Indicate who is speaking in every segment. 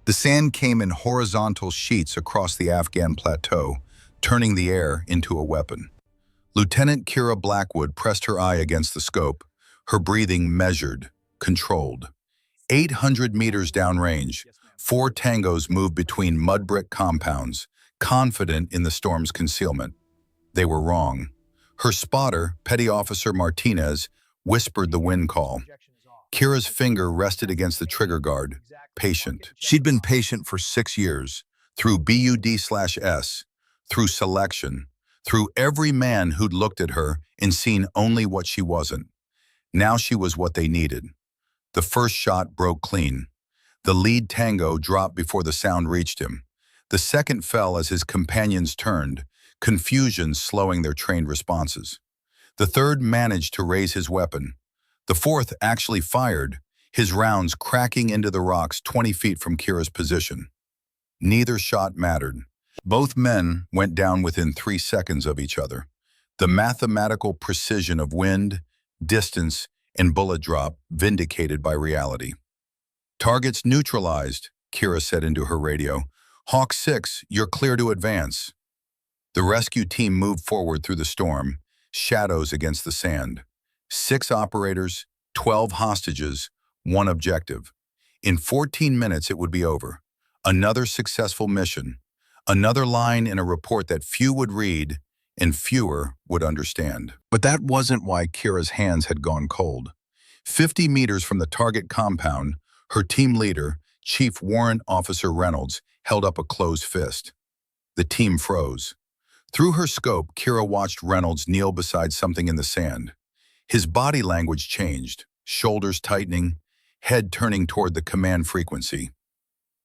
Speaker 1: The sand came in horizontal sheets across the Afghan plateau, turning the air into a weapon. Lieutenant Kira Blackwood pressed her eye against the scope, her breathing measured, controlled. 800 meters downrange, four tangos moved between mud brick compounds, confident in the storm's concealment. They were wrong. Her spotter, Petty Officer Martinez, whispered the wind call. Kira's finger rested against the trigger guard, patient. She'd been patient for 6 years, through BUD/S, through selection, through every man who'd looked at her and seen only what she wasn't. Now she was what they needed. The first shot broke clean. The lead tango dropped before the sound reached him. The second fell as his companions turned, confusion slowing their trained responses. The third managed to raise his weapon. The fourth actually fired, his rounds cracking into the rocks 20 feet from Kira's position. Neither shot mattered. Both men went down within 3 seconds of each other. The mathematical precision of wind, distance, and bullet drop vindicated by reality. "Targets neutralized," Kira said into her radio. "Hawk 6, you're clear to advance." The rescue team moved forward through the storm, shadows against the sand. 6 operators, 12 hostages, 1 objective. In 14 minutes it would be over. Another successful mission. Another line in a report that few would read and fewer would understand. But that wasn't why Kira's hands had gone cold. 50 meters from the target compound, her team leader, Chief Warrant Officer Reynolds, held up a closed fist. The team froze. Through her scope, Kira watched Reynolds kneel beside something in the sand. His body language changed, shoulders tightening, head turning toward the command frequency.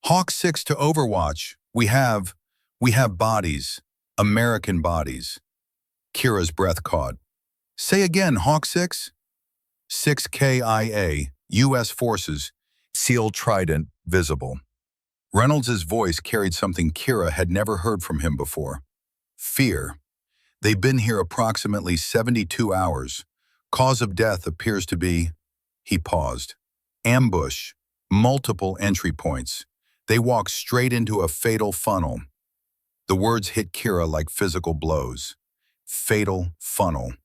Speaker 1: "Hawk 6 to Overwatch. We have bodies. American bodies." Kira's breath caught. "Say again, Hawk 6? 6 KIA, U.S. Forces, SEAL Trident, visible." Reynolds' voice carried something Kira had never heard from him before. Fear. "They've been here approximately 72 hours. Cause of death appears to be..." He paused. "Ambush. Multiple entry points. They walk straight into a fatal funnel." The words hit Kira like physical blows. Fatal funnel.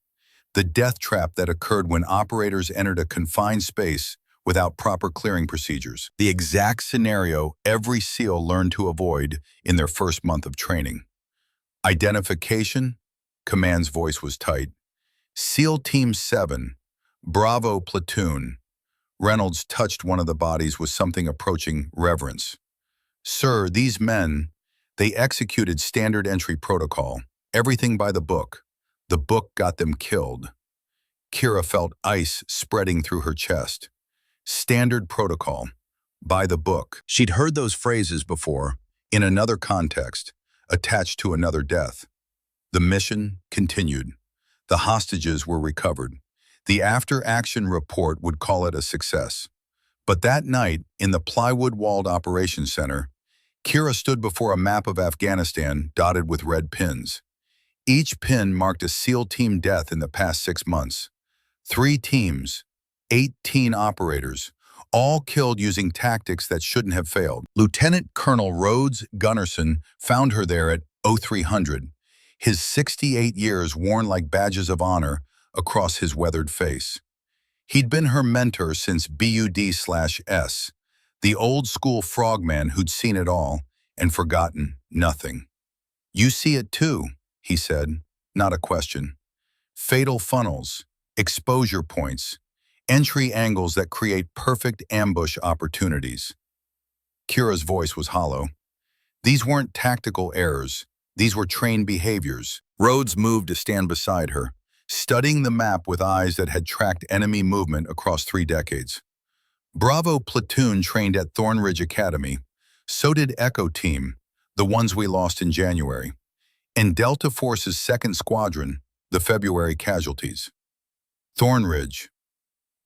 Speaker 1: The death trap that occurred when operators entered a confined space without proper clearing procedures. The exact scenario every SEAL learned to avoid in their first month of training. "Identification?" Command's voice was tight. "SEAL Team 7, Bravo Platoon." Reynolds touched one of the bodies with something approaching reverence. "Sir, these men, they executed standard entry protocol. Everything by the book. The book got them killed." Kira felt ice spreading through her chest. Standard protocol. By the book. She'd heard those phrases before, in another context, attached to another death. The mission continued. The hostages were recovered. The after-action report would call it a success. But that night, in the plywood-walled operations center, Kira stood before a map of Afghanistan dotted with red pins. Each pin marked a SEAL team death in the past 6 months. 3 teams, 18 operators, all killed using tactics that shouldn't have failed. Lieutenant Colonel Rhodes Gunnarsson found her there at 0300, his 68 years worn like badges of honor across his weathered face. He'd been her mentor since BUD/S, the old-school frogman who'd seen it all and forgotten nothing. "You see it too," he said, not a question. "Fatal funnels, exposure points, entry angles that create perfect ambush opportunities." Kira's voice was hollow. These weren't tactical errors. These were trained behaviors. Rhodes moved to stand beside her, studying the map with eyes that had tracked enemy movement across 3 decades. "Bravo Platoon trained at Thornridge Academy. So did Echo Team, the ones we lost in January. And Delta Force's 2nd Squadron, the February casualties." Thornridge.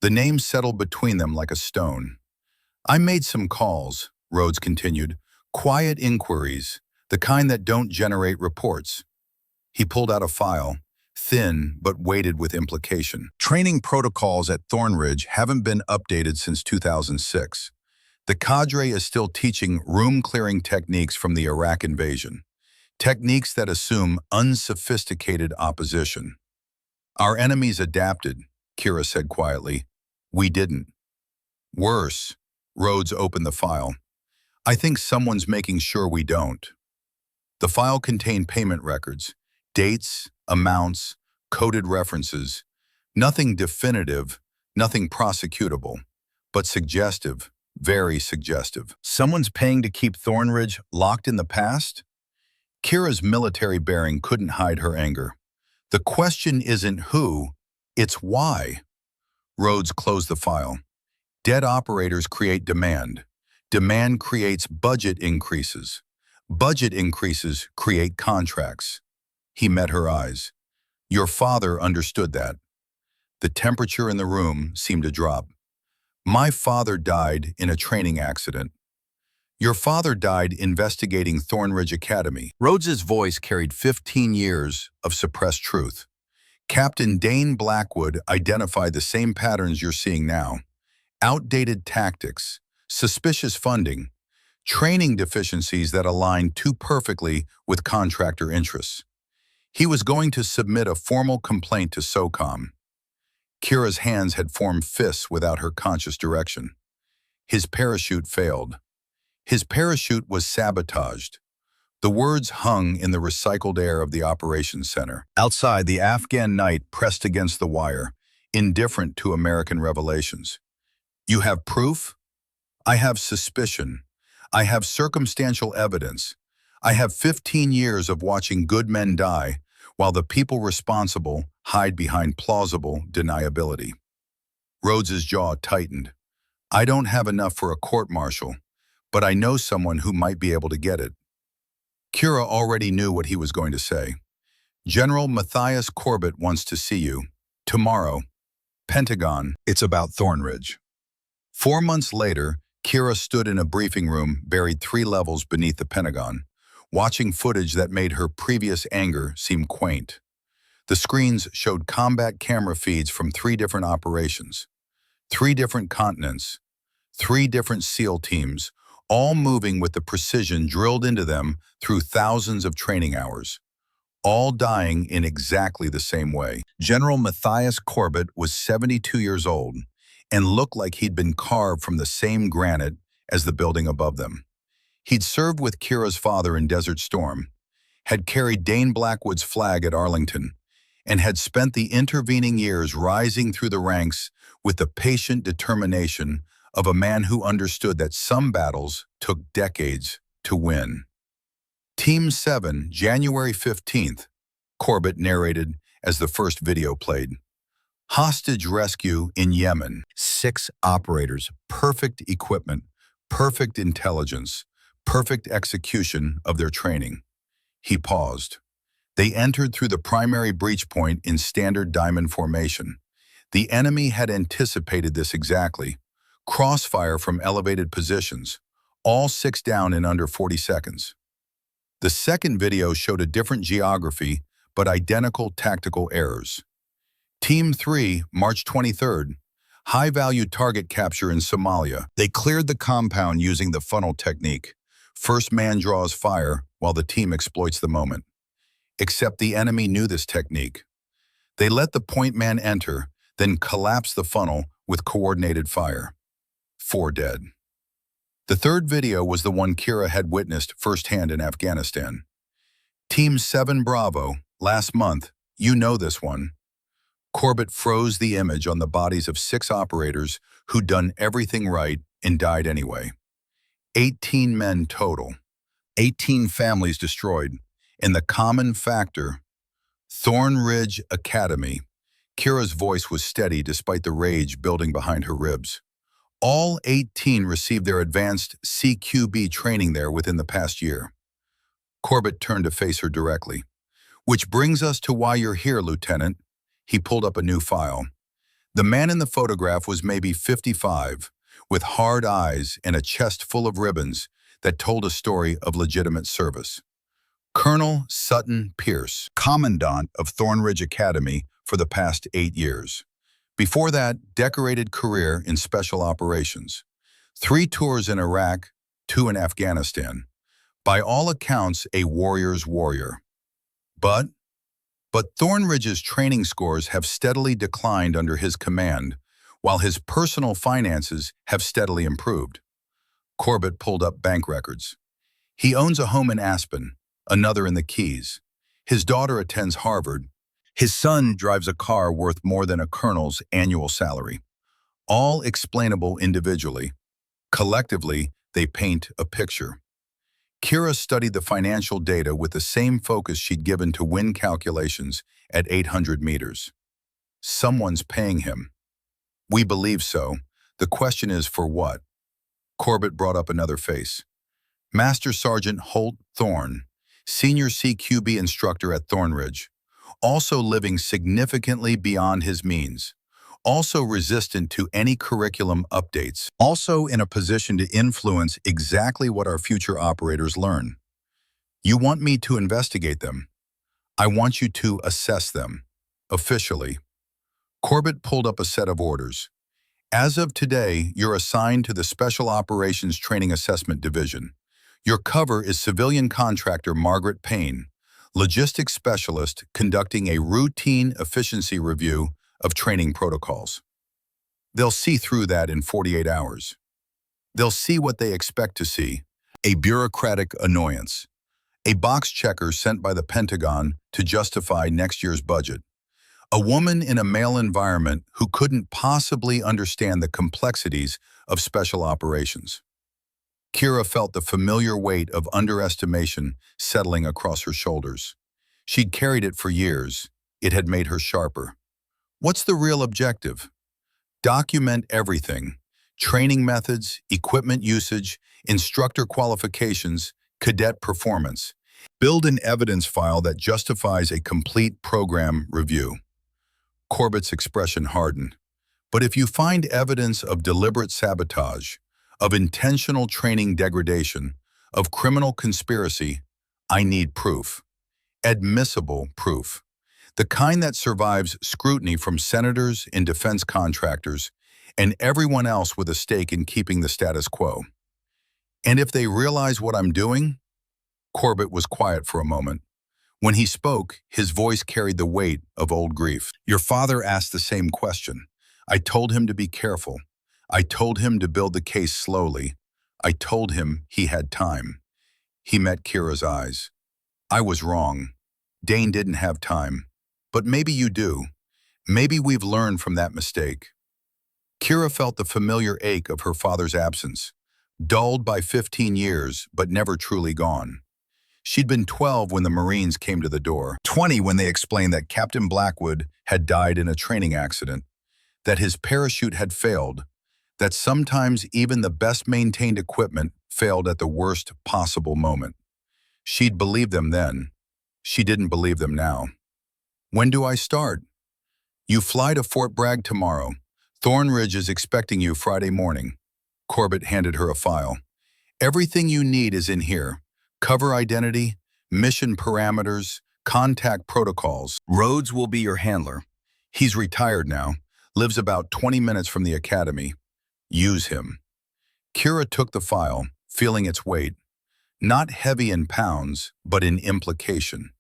Speaker 1: The name settled between them like a stone. "I made some calls," Rhodes continued. "Quiet inquiries, the kind that don't generate reports." He pulled out a file, thin but weighted with implication. "Training protocols at Thornridge haven't been updated since 2006. The cadre is still teaching room-clearing techniques from the Iraq invasion, techniques that assume unsophisticated opposition. Our enemies adapted, Kira said quietly. We didn't. Worse, Rhodes opened the file. I think someone's making sure we don't. The file contained payment records, dates, amounts, coded references. Nothing definitive, nothing prosecutable, but suggestive, very suggestive. Someone's paying to keep Thornridge locked in the past? Kira's military bearing couldn't hide her anger. The question isn't who, it's why. Rhodes closed the file. Dead operators create demand. Demand creates budget increases. Budget increases create contracts. He met her eyes. Your father understood that. The temperature in the room seemed to drop. My father died in a training accident. Your father died investigating Thornridge Academy. Rhodes's voice carried 15 years of suppressed truth. Captain Dane Blackwood identified the same patterns you're seeing now. Outdated tactics, suspicious funding, training deficiencies that align too perfectly with contractor interests. He was going to submit a formal complaint to SOCOM. Kira's hands had formed fists without her conscious direction. His parachute failed. His parachute was sabotaged. The words hung in the recycled air of the operations center. Outside, the Afghan night pressed against the wire, indifferent to American revelations. You have proof? I have suspicion. I have circumstantial evidence. I have 15 years of watching good men die, while the people responsible hide behind plausible deniability. Rhodes's jaw tightened. I don't have enough for a court-martial, but I know someone who might be able to get it. Kira already knew what he was going to say. General Matthias Corbett wants to see you. Tomorrow. Pentagon. It's about Thornridge. 4 months later, Kira stood in a briefing room buried 3 levels beneath the Pentagon, watching footage that made her previous anger seem quaint. The screens showed combat camera feeds from 3 different operations, 3 different continents, 3 different SEAL teams, all moving with the precision drilled into them through thousands of training hours, all dying in exactly the same way. General Matthias Corbett was 72 years old and looked like he'd been carved from the same granite as the building above them. He'd served with Kira's father in Desert Storm, had carried Dane Blackwood's flag at Arlington, and had spent the intervening years rising through the ranks with the patient determination of a man who understood that some battles took decades to win. Team 7, January 15th, Corbett narrated as the first video played. Hostage rescue in Yemen. 6 operators, perfect equipment, perfect intelligence, perfect execution of their training. He paused. They entered through the primary breach point in standard diamond formation. The enemy had anticipated this exactly. Crossfire from elevated positions, all 6 down in under 40 seconds. The second video showed a different geography, but identical tactical errors. Team 3, March 23rd, high-value target capture in Somalia. They cleared the compound using the funnel technique. First man draws fire while the team exploits the moment. Except the enemy knew this technique. They let the point man enter, then collapse the funnel with coordinated fire. 4 dead. The third video was the one Kira had witnessed firsthand in Afghanistan. Team 7 Bravo, last month, you know this one. Corbett froze the image on the bodies of 6 operators who'd done everything right and died anyway. 18 men total. 18 families destroyed. And the common factor, Thornridge Academy. Kira's voice was steady despite the rage building behind her ribs. All 18 received their advanced CQB training there within the past year. Corbett turned to face her directly. Which brings us to why you're here, Lieutenant. He pulled up a new file. The man in the photograph was maybe 55, with hard eyes and a chest full of ribbons that told a story of legitimate service. Colonel Sutton Pierce, Commandant of Thornridge Academy for the past 8 years. Before that, decorated career in special operations. 3 tours in Iraq, 2 in Afghanistan. By all accounts, a warrior's warrior. But Thornridge's training scores have steadily declined under his command, while his personal finances have steadily improved. Corbett pulled up bank records. He owns a home in Aspen, another in the Keys. His daughter attends Harvard. His son drives a car worth more than a colonel's annual salary. All explainable individually. Collectively, they paint a picture. Kira studied the financial data with the same focus she'd given to wind calculations at 800 meters. Someone's paying him. We believe so. The question is for what? Corbett brought up another face. Master Sergeant Holt Thorne, senior CQB instructor at Thornridge, also living significantly beyond his means, also resistant to any curriculum updates, also in a position to influence exactly what our future operators learn. You want me to investigate them. I want you to assess them, officially. Corbett pulled up a set of orders. As of today, you're assigned to the Special Operations Training Assessment Division. Your cover is civilian contractor Margaret Payne, logistics specialist conducting a routine efficiency review of training protocols. They'll see through that in 48 hours. They'll see what they expect to see, a bureaucratic annoyance, a box checker sent by the Pentagon to justify next year's budget, a woman in a male environment who couldn't possibly understand the complexities of special operations. Kira felt the familiar weight of underestimation settling across her shoulders. She'd carried it for years. It had made her sharper. What's the real objective? Document everything. Training methods, equipment usage, instructor qualifications, cadet performance. Build an evidence file that justifies a complete program review. Corbett's expression hardened. But if you find evidence of deliberate sabotage, of intentional training degradation, of criminal conspiracy, I need proof. Admissible proof. The kind that survives scrutiny from senators and defense contractors and everyone else with a stake in keeping the status quo. And if they realize what I'm doing? Corbett was quiet for a moment. When he spoke, his voice carried the weight of old grief. Your father asked the same question. I told him to be careful. I told him to build the case slowly. I told him he had time. He met Kira's eyes. I was wrong. Dane didn't have time. But maybe you do. Maybe we've learned from that mistake. Kira felt the familiar ache of her father's absence, dulled by 15 years, but never truly gone. She'd been 12 when the Marines came to the door, 20 when they explained that Captain Blackwood had died in a training accident, that his parachute had failed, that sometimes even the best-maintained equipment failed at the worst possible moment. She'd believed them then. She didn't believe them now. When do I start? You fly to Fort Bragg tomorrow. Thornridge is expecting you Friday morning. Corbett handed her a file. Everything you need is in here. Cover identity, mission parameters, contact protocols. Rhodes will be your handler. He's retired now, lives about 20 minutes from the academy. Use him. Kira took the file, feeling its weight. Not heavy in pounds, but in implication,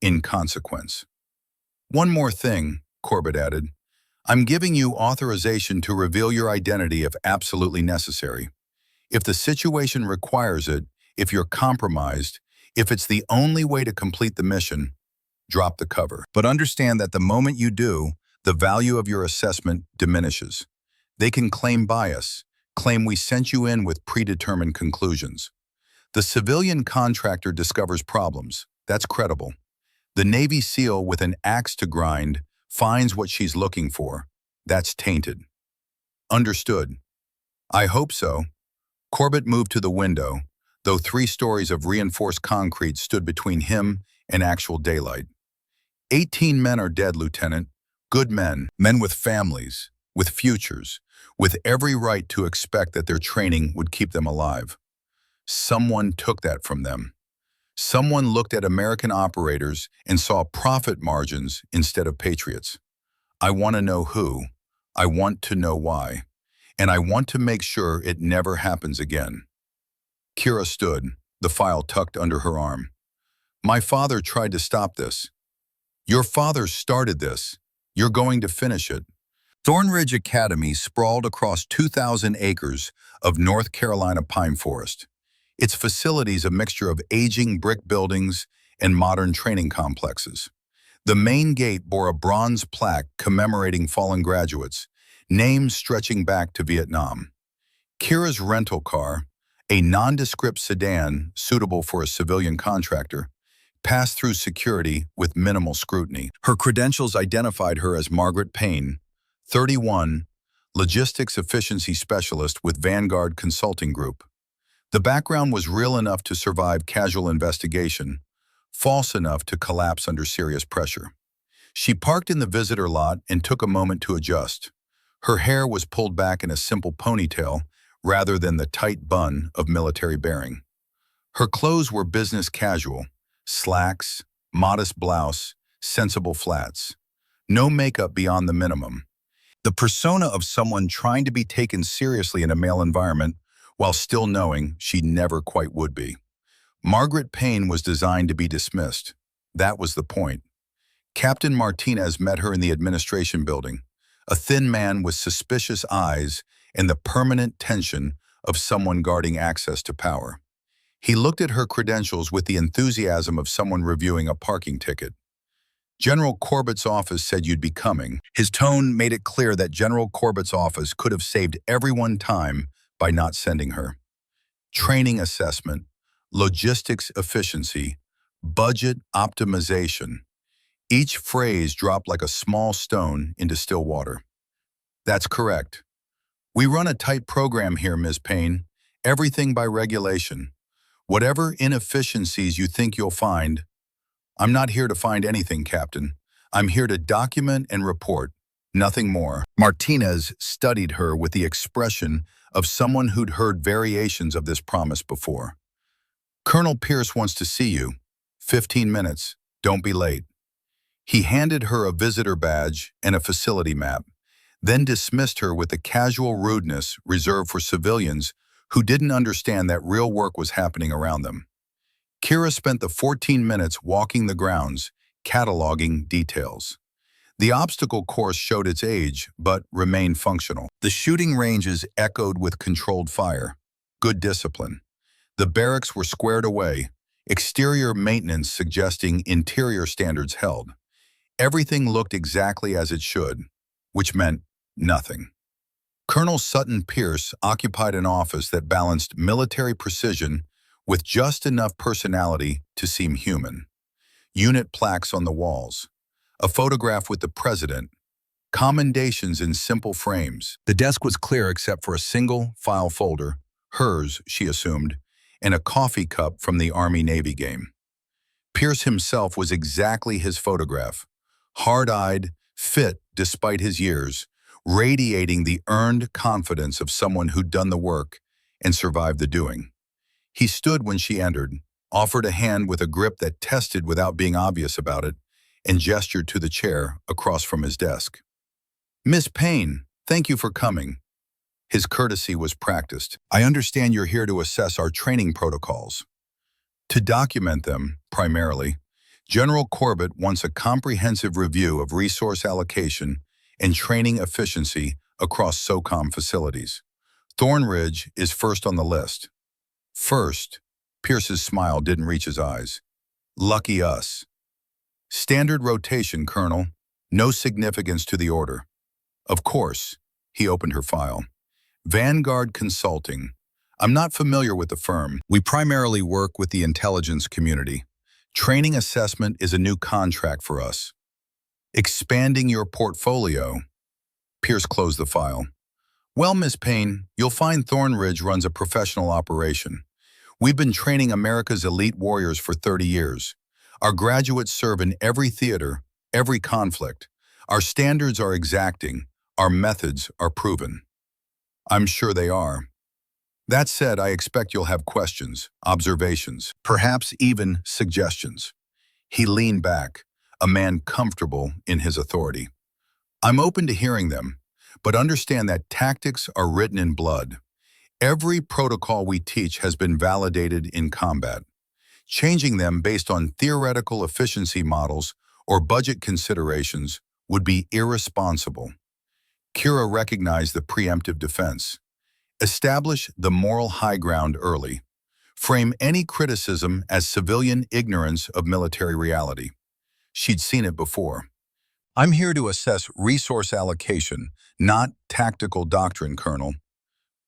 Speaker 1: in consequence. One more thing, Corbett added. I'm giving you authorization to reveal your identity if absolutely necessary. If the situation requires it, if you're compromised, if it's the only way to complete the mission, drop the cover. But understand that the moment you do, the value of your assessment diminishes. They can claim bias, claim we sent you in with predetermined conclusions. The civilian contractor discovers problems. That's credible. The Navy SEAL with an axe to grind finds what she's looking for. That's tainted. Understood. I hope so. Corbett moved to the window, though 3 stories of reinforced concrete stood between him and actual daylight. 18 men are dead, Lieutenant. Good men, men with families, with futures, with every right to expect that their training would keep them alive. Someone took that from them. Someone looked at American operators and saw profit margins instead of patriots. I want to know who. I want to know why. and I want to make sure it never happens again. Kira stood, the file tucked under her arm. My father tried to stop this. Your father started this. You're going to finish it. Thornridge Academy sprawled across 2,000 acres of North Carolina pine forest. Its facilities a mixture of aging brick buildings and modern training complexes. The main gate bore a bronze plaque commemorating fallen graduates, names stretching back to Vietnam. Kira's rental car, a nondescript sedan suitable for a civilian contractor, passed through security with minimal scrutiny. Her credentials identified her as Margaret Payne, 31, Logistics Efficiency Specialist with Vanguard Consulting Group. The background was real enough to survive casual investigation, false enough to collapse under serious pressure. She parked in the visitor lot and took a moment to adjust. Her hair was pulled back in a simple ponytail rather than the tight bun of military bearing. Her clothes were business casual, slacks, modest blouse, sensible flats. No makeup beyond the minimum. The persona of someone trying to be taken seriously in a male environment while still knowing she never quite would be. Margaret Payne was designed to be dismissed. That was the point. Captain Martinez met her in the administration building, a thin man with suspicious eyes and the permanent tension of someone guarding access to power. He looked at her credentials with the enthusiasm of someone reviewing a parking ticket. General Corbett's office said you'd be coming. His tone made it clear that General Corbett's office could have saved everyone time by not sending her. Training assessment, logistics efficiency, budget optimization. Each phrase dropped like a small stone into still water. That's correct. We run a tight program here, Ms. Payne. Everything by regulation. Whatever inefficiencies you think you'll find, I'm not here to find anything, Captain. I'm here to document and report, nothing more. Martinez studied her with the expression of someone who'd heard variations of this promise before. Colonel Pierce wants to see you. 15 minutes. Don't be late. He handed her a visitor badge and a facility map, then dismissed her with the casual rudeness reserved for civilians who didn't understand that real work was happening around them. Kira spent the 14 minutes walking the grounds, cataloging details. The obstacle course showed its age, but remained functional. The shooting ranges echoed with controlled fire. Good discipline. The barracks were squared away, exterior maintenance suggesting interior standards held. Everything looked exactly as it should, which meant nothing. Colonel Sutton Pierce occupied an office that balanced military precision with just enough personality to seem human. Unit plaques on the walls, a photograph with the president, commendations in simple frames. The desk was clear except for a single file folder, hers, she assumed, and a coffee cup from the Army-Navy game. Pierce himself was exactly his photograph, hard-eyed, fit despite his years, radiating the earned confidence of someone who'd done the work and survived the doing. He stood when she entered, offered a hand with a grip that tested without being obvious about it, and gestured to the chair across from his desk. Miss Payne, thank you for coming. His courtesy was practiced. I understand you're here to assess our training protocols. To document them, primarily, General Corbett wants a comprehensive review of resource allocation and training efficiency across SOCOM facilities. Thornridge is first on the list. First, Pierce's smile didn't reach his eyes. Lucky us. Standard rotation, Colonel. No significance to the order. Of course, he opened her file. Vanguard Consulting. I'm not familiar with the firm. We primarily work with the intelligence community. Training assessment is a new contract for us. Expanding your portfolio. Pierce closed the file. Well, Miss Payne, you'll find Thornridge runs a professional operation. We've been training America's elite warriors for 30 years. Our graduates serve in every theater, every conflict. Our standards are exacting. Our methods are proven. I'm sure they are. That said, I expect you'll have questions, observations, perhaps even suggestions. He leaned back, a man comfortable in his authority. I'm open to hearing them, But understand that tactics are written in blood. Every protocol we teach has been validated in combat. Changing them based on theoretical efficiency models or budget considerations would be irresponsible. Kira recognized the preemptive defense. Establish the moral high ground early. Frame any criticism as civilian ignorance of military reality. She'd seen it before. I'm here to assess resource allocation, not tactical doctrine, Colonel.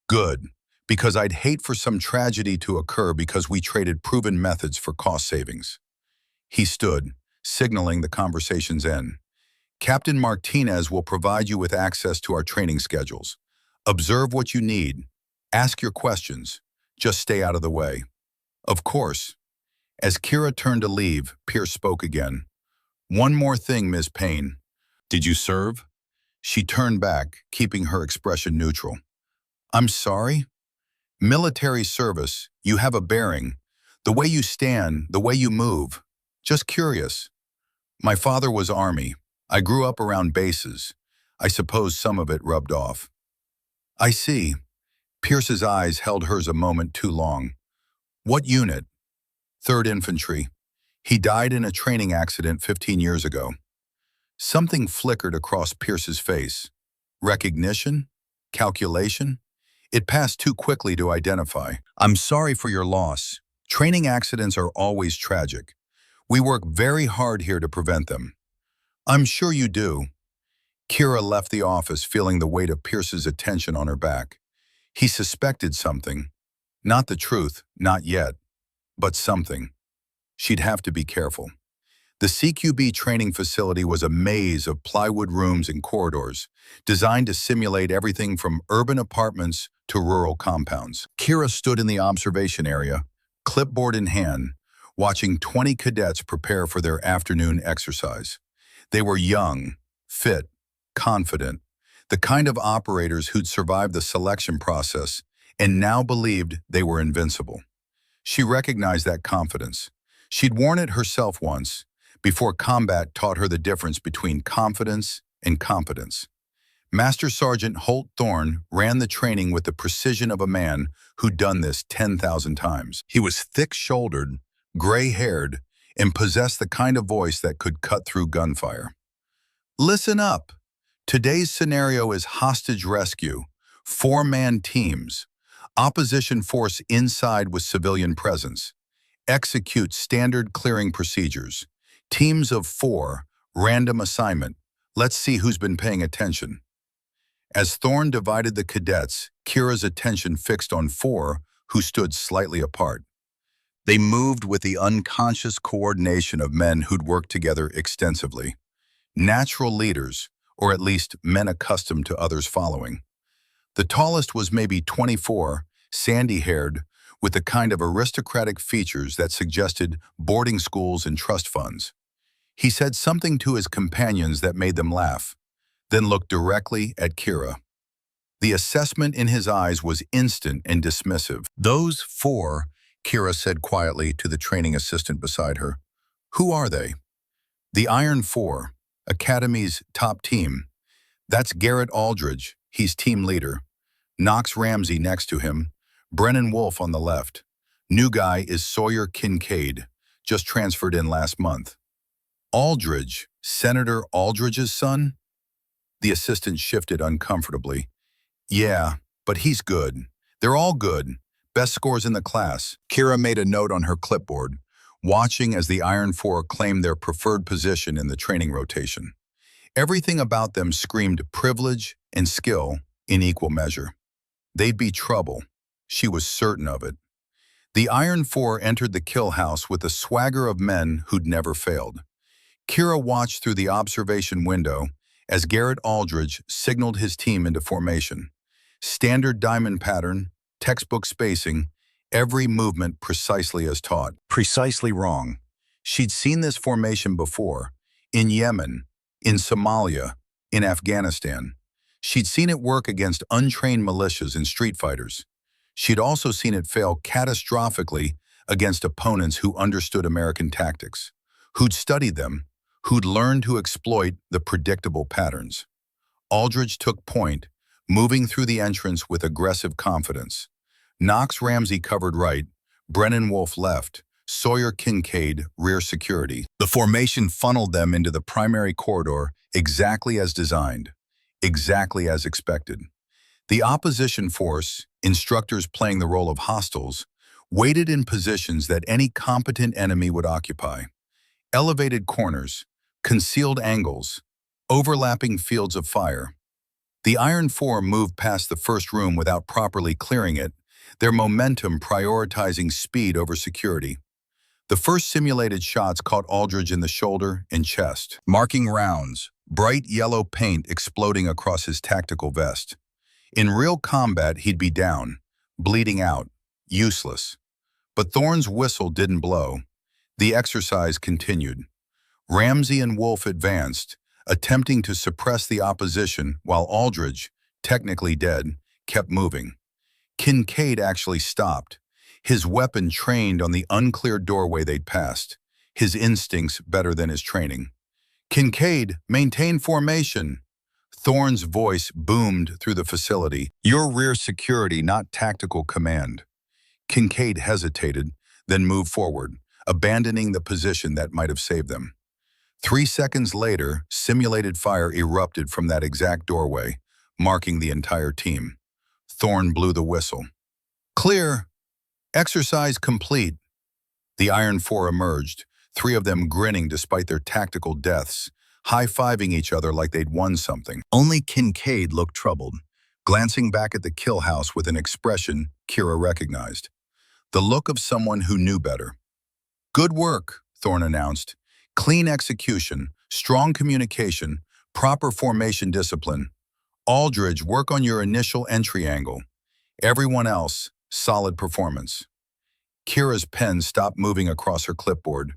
Speaker 1: Good, because I'd hate for some tragedy to occur because we traded proven methods for cost savings. He stood, signaling the conversation's end. Captain Martinez will provide you with access to our training schedules. Observe what you need. Ask your questions. Just stay out of the way. Of course. As Kira turned to leave, Pierce spoke again. One more thing, Ms. Payne. Did you serve? She turned back, keeping her expression neutral. I'm sorry? Military service, you have a bearing. The way you stand, the way you move. Just curious. My father was Army. I grew up around bases. I suppose some of it rubbed off. I see. Pierce's eyes held hers a moment too long. What unit? 3rd Infantry. He died in a training accident 15 years ago. Something flickered across Pierce's face. Recognition? Calculation? It passed too quickly to identify. I'm sorry for your loss. Training accidents are always tragic. We work very hard here to prevent them. I'm sure you do. Kira left the office feeling the weight of Pierce's attention on her back. He suspected something. Not the truth, not yet, but something. She'd have to be careful. The CQB training facility was a maze of plywood rooms and corridors, designed to simulate everything from urban apartments to rural compounds. Kira stood in the observation area, clipboard in hand, watching 20 cadets prepare for their afternoon exercise. They were young, fit, confident, the kind of operators who'd survived the selection process and now believed they were invincible. She recognized that confidence. She'd worn it herself once, before combat taught her the difference between confidence and competence. Master Sergeant Holt Thorne ran the training with the precision of a man who'd done this 10,000 times. He was thick-shouldered, gray-haired, and possessed the kind of voice that could cut through gunfire. Listen up. Today's scenario is hostage rescue, 4-man teams, opposition force inside with civilian presence. Execute standard clearing procedures. Teams of 4, random assignment. Let's see who's been paying attention. As Thorne divided the cadets, Kira's attention fixed on 4 who stood slightly apart. They moved with the unconscious coordination of men who'd worked together extensively. Natural leaders, or at least men accustomed to others following. The tallest was maybe 24, sandy-haired, with the kind of aristocratic features that suggested boarding schools and trust funds. He said something to his companions that made them laugh, then looked directly at Kira. The assessment in his eyes was instant and dismissive. Those 4, Kira said quietly to the training assistant beside her. Who are they? The Iron 4, Academy's top team. That's Garrett Aldridge, he's team leader. Knox Ramsey next to him. Brennan Wolfe on the left. New guy is Sawyer Kincaid, just transferred in last month. Aldridge, Senator Aldridge's son? The assistant shifted uncomfortably. Yeah, but he's good. They're all good. Best scores in the class. Kira made a note on her clipboard, watching as the Iron 4 claimed their preferred position in the training rotation. Everything about them screamed privilege and skill in equal measure. They'd be trouble. She was certain of it. The Iron 4 entered the kill house with the swagger of men who'd never failed. Kira watched through the observation window as Garrett Aldridge signaled his team into formation. Standard diamond pattern, textbook spacing, every movement precisely as taught. Precisely wrong. She'd seen this formation before, in Yemen, in Somalia, in Afghanistan. She'd seen it work against untrained militias and street fighters. She'd also seen it fail catastrophically against opponents who understood American tactics, who'd studied them, who'd learned to exploit the predictable patterns. Aldridge took point, moving through the entrance with aggressive confidence. Knox Ramsey covered right, Brennan Wolfe left, Sawyer Kincaid rear security. The formation funneled them into the primary corridor exactly as designed, exactly as expected. The opposition force, instructors playing the role of hostiles, waited in positions that any competent enemy would occupy. Elevated corners, concealed angles, overlapping fields of fire. The Iron Four moved past the first room without properly clearing it, their momentum prioritizing speed over security. The first simulated shots caught Aldridge in the shoulder and chest, marking rounds, bright yellow paint exploding across his tactical vest. In real combat, he'd be down, bleeding out, useless. But Thorne's whistle didn't blow. The exercise continued. Ramsey and Wolfe advanced, attempting to suppress the opposition while Aldridge, technically dead, kept moving. Kincaid actually stopped, his weapon trained on the uncleared doorway they'd passed, his instincts better than his training. "Kincaid, maintain formation." Thorne's voice boomed through the facility. "Your rear security, not tactical command." Kincaid hesitated, then moved forward, abandoning the position that might have saved them. 3 seconds later, simulated fire erupted from that exact doorway, marking the entire team. Thorne blew the whistle. "Clear. Exercise complete." The Iron Four emerged, 3 of them grinning despite their tactical deaths, high-fiving each other like they'd won something. Only Kincaid looked troubled, glancing back at the kill house with an expression Kira recognized. The look of someone who knew better. "Good work," Thorne announced. "Clean execution, strong communication, proper formation discipline. Aldridge, work on your initial entry angle. Everyone else, solid performance." Kira's pen stopped moving across her clipboard.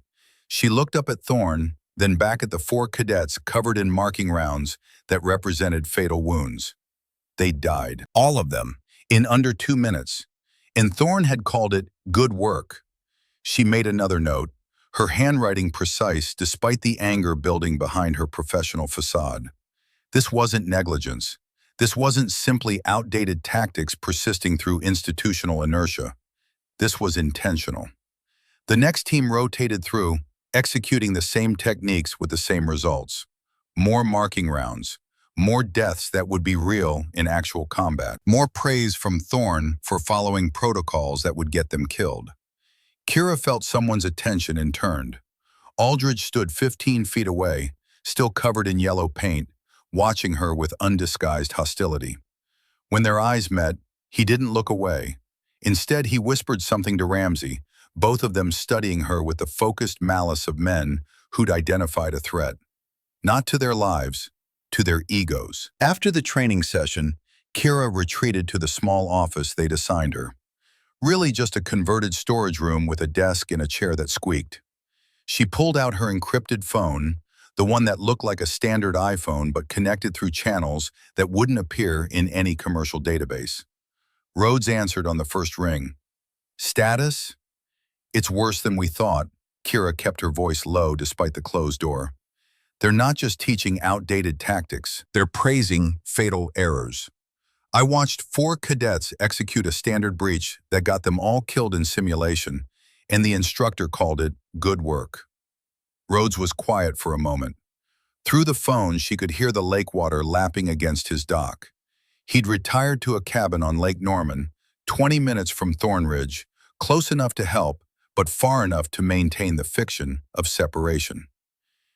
Speaker 1: She looked up at Thorne, then back at the 4 cadets covered in marking rounds that represented fatal wounds. They died, all of them, in under 2 minutes, and Thorne had called it good work. She made another note, her handwriting precise despite the anger building behind her professional facade. This wasn't negligence. This wasn't simply outdated tactics persisting through institutional inertia. This was intentional. The next team rotated through, executing the same techniques with the same results. More marking rounds, more deaths that would be real in actual combat, more praise from Thorne for following protocols that would get them killed. Kira felt someone's attention and turned. Aldridge stood 15 feet away, still covered in yellow paint, watching her with undisguised hostility. When their eyes met, he didn't look away. Instead, he whispered something to Ramsey, both of them studying her with the focused malice of men who'd identified a threat. Not to their lives, to their egos. After the training session, Kira retreated to the small office they'd assigned her. Really just a converted storage room with a desk and a chair that squeaked. She pulled out her encrypted phone, the one that looked like a standard iPhone but connected through channels that wouldn't appear in any commercial database. Rhodes answered on the first ring. "Status? It's worse than we thought." Kira kept her voice low despite the closed door. "They're not just teaching outdated tactics, they're praising fatal errors. I watched 4 cadets execute a standard breach that got them all killed in simulation, and the instructor called it good work." Rhodes was quiet for a moment. Through the phone, she could hear the lake water lapping against his dock. He'd retired to a cabin on Lake Norman, 20 minutes from Thornridge, close enough to help, but far enough to maintain the fiction of separation.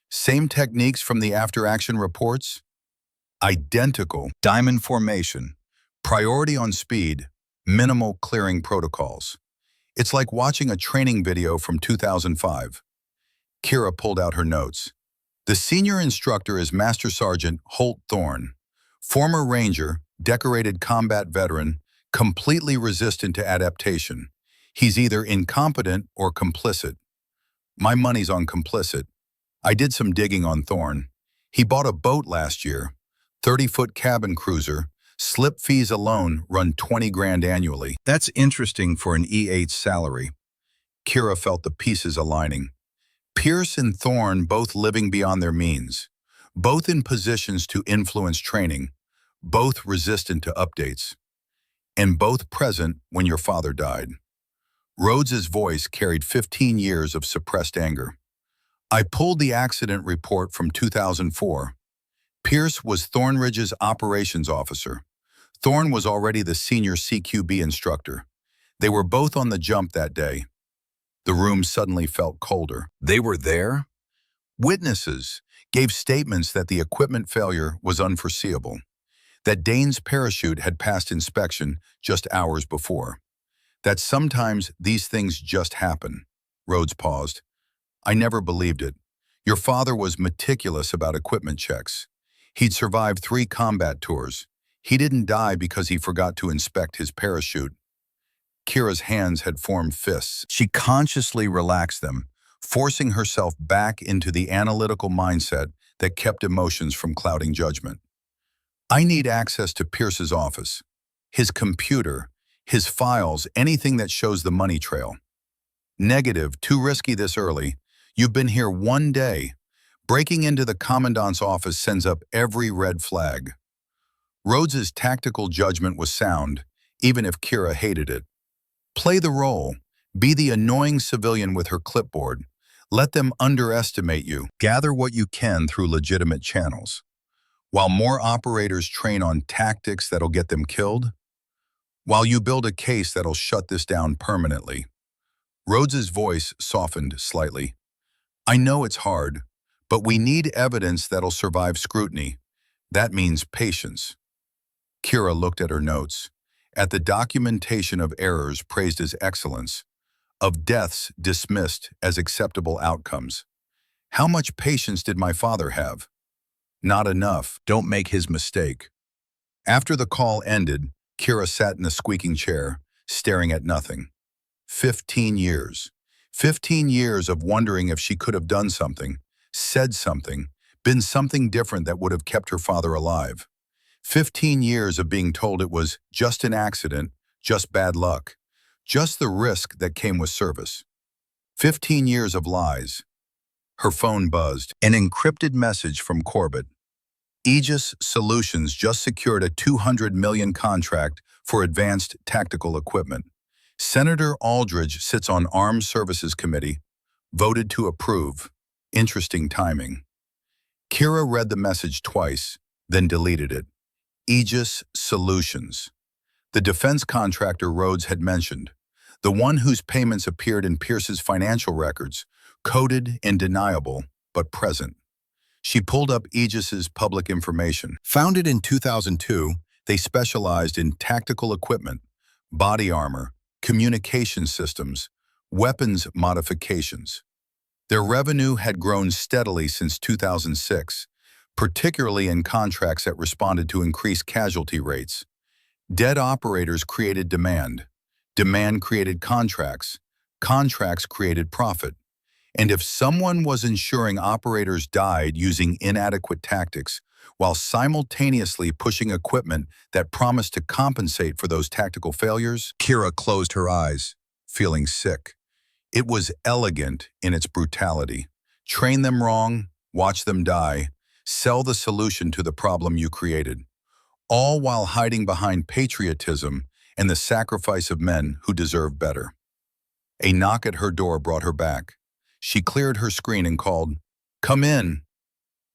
Speaker 1: Same techniques from the after-action reports? Identical. Diamond formation, priority on speed, minimal clearing protocols. It's like watching a training video from 2005. Kira pulled out her notes. The senior instructor is Master Sergeant Holt Thorne, former Ranger, decorated combat veteran, completely resistant to adaptation. He's either incompetent or complicit. My money's on complicit. I did some digging on Thorne. He bought a boat last year, 30-foot cabin cruiser. Slip fees alone run 20 grand annually. That's interesting for an E8 salary. Kira felt the pieces aligning. Pierce and Thorne both living beyond their means. both in positions to influence training, both resistant to updates, and both present when your father died. Rhodes's voice carried 15 years of suppressed anger. I pulled the accident report from 2004. Pierce was Thornridge's operations officer. Thorne was already the senior CQB instructor. They were both on the jump that day. The room suddenly felt colder. They were there? Witnesses gave statements that the equipment failure was unforeseeable, that Dane's parachute had passed inspection just hours before, that sometimes these things just happen. Rhodes paused. I never believed it. Your father was meticulous about equipment checks. He'd survived 3 combat tours. He didn't die because he forgot to inspect his parachute. Kira's hands had formed fists. She consciously relaxed them, forcing herself back into the analytical mindset that kept emotions from clouding judgment. I need access to Pierce's office, his computer, his files, anything that shows the money trail. Negative, too risky this early. You've been here 1 day. Breaking into the commandant's office sends up every red flag. Rhodes's tactical judgment was sound, even if Kira hated it. Play the role. Be the annoying civilian with her clipboard. Let them underestimate you. Gather what you can through legitimate channels. While more operators train on tactics that'll get them killed, while you build a case that'll shut this down permanently. Rhodes's voice softened slightly. I know it's hard, but we need evidence that'll survive scrutiny. That means patience. Kira looked at her notes, at the documentation of errors praised as excellence, of deaths dismissed as acceptable outcomes. How much patience did my father have? Not enough. Don't make his mistake. After the call ended, Kira sat in the squeaking chair, staring at nothing. 15 years. 15 years of wondering if she could have done something, said something, been something different that would have kept her father alive. 15 years of being told it was just an accident, just bad luck, just the risk that came with service. 15 years of lies. Her phone buzzed. An encrypted message from Corbett. Aegis Solutions just secured a $200 million contract for advanced tactical equipment. Senator Aldridge sits on Armed Services Committee, voted to approve. Interesting timing. Kira read the message twice, then deleted it. Aegis Solutions. The defense contractor Rhodes had mentioned, the one whose payments appeared in Pierce's financial records, coded and deniable, but present. She pulled up Aegis's public information. Founded in 2002, they specialized in tactical equipment, body armor, communication systems, weapons modifications. Their revenue had grown steadily since 2006, particularly in contracts that responded to increased casualty rates. Dead operators created demand. Demand created contracts. Contracts created profit. And if someone was ensuring operators died using inadequate tactics while simultaneously pushing equipment that promised to compensate for those tactical failures, Kira closed her eyes, feeling sick. It was elegant in its brutality. Train them wrong, watch them die, sell the solution to the problem you created, all while hiding behind patriotism and the sacrifice of men who deserve better. A knock at her door brought her back. She cleared her screen and called, "Come in."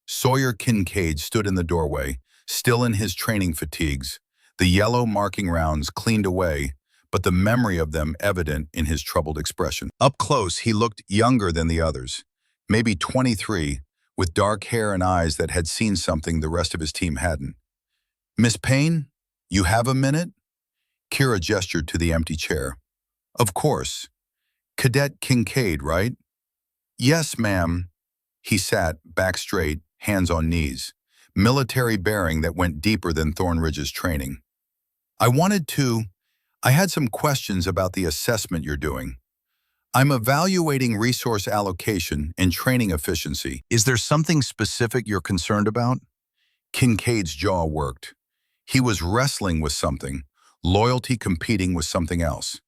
Speaker 1: Sawyer Kincaid stood in the doorway, still in his training fatigues, the yellow marking rounds cleaned away, but the memory of them evident in his troubled expression. Up close, he looked younger than the others, maybe 23, with dark hair and eyes that had seen something the rest of his team hadn't. "Miss Payne, you have a minute?" Kira gestured to the empty chair. "Of course. Cadet Kincaid, right?" "Yes, ma'am." He sat, back straight, hands on knees, military bearing that went deeper than Thornridge's training. I had some questions about the assessment you're doing. I'm evaluating resource allocation and training efficiency. Is there something specific you're concerned about? Kincaid's jaw worked. He was wrestling with something, loyalty competing with something else.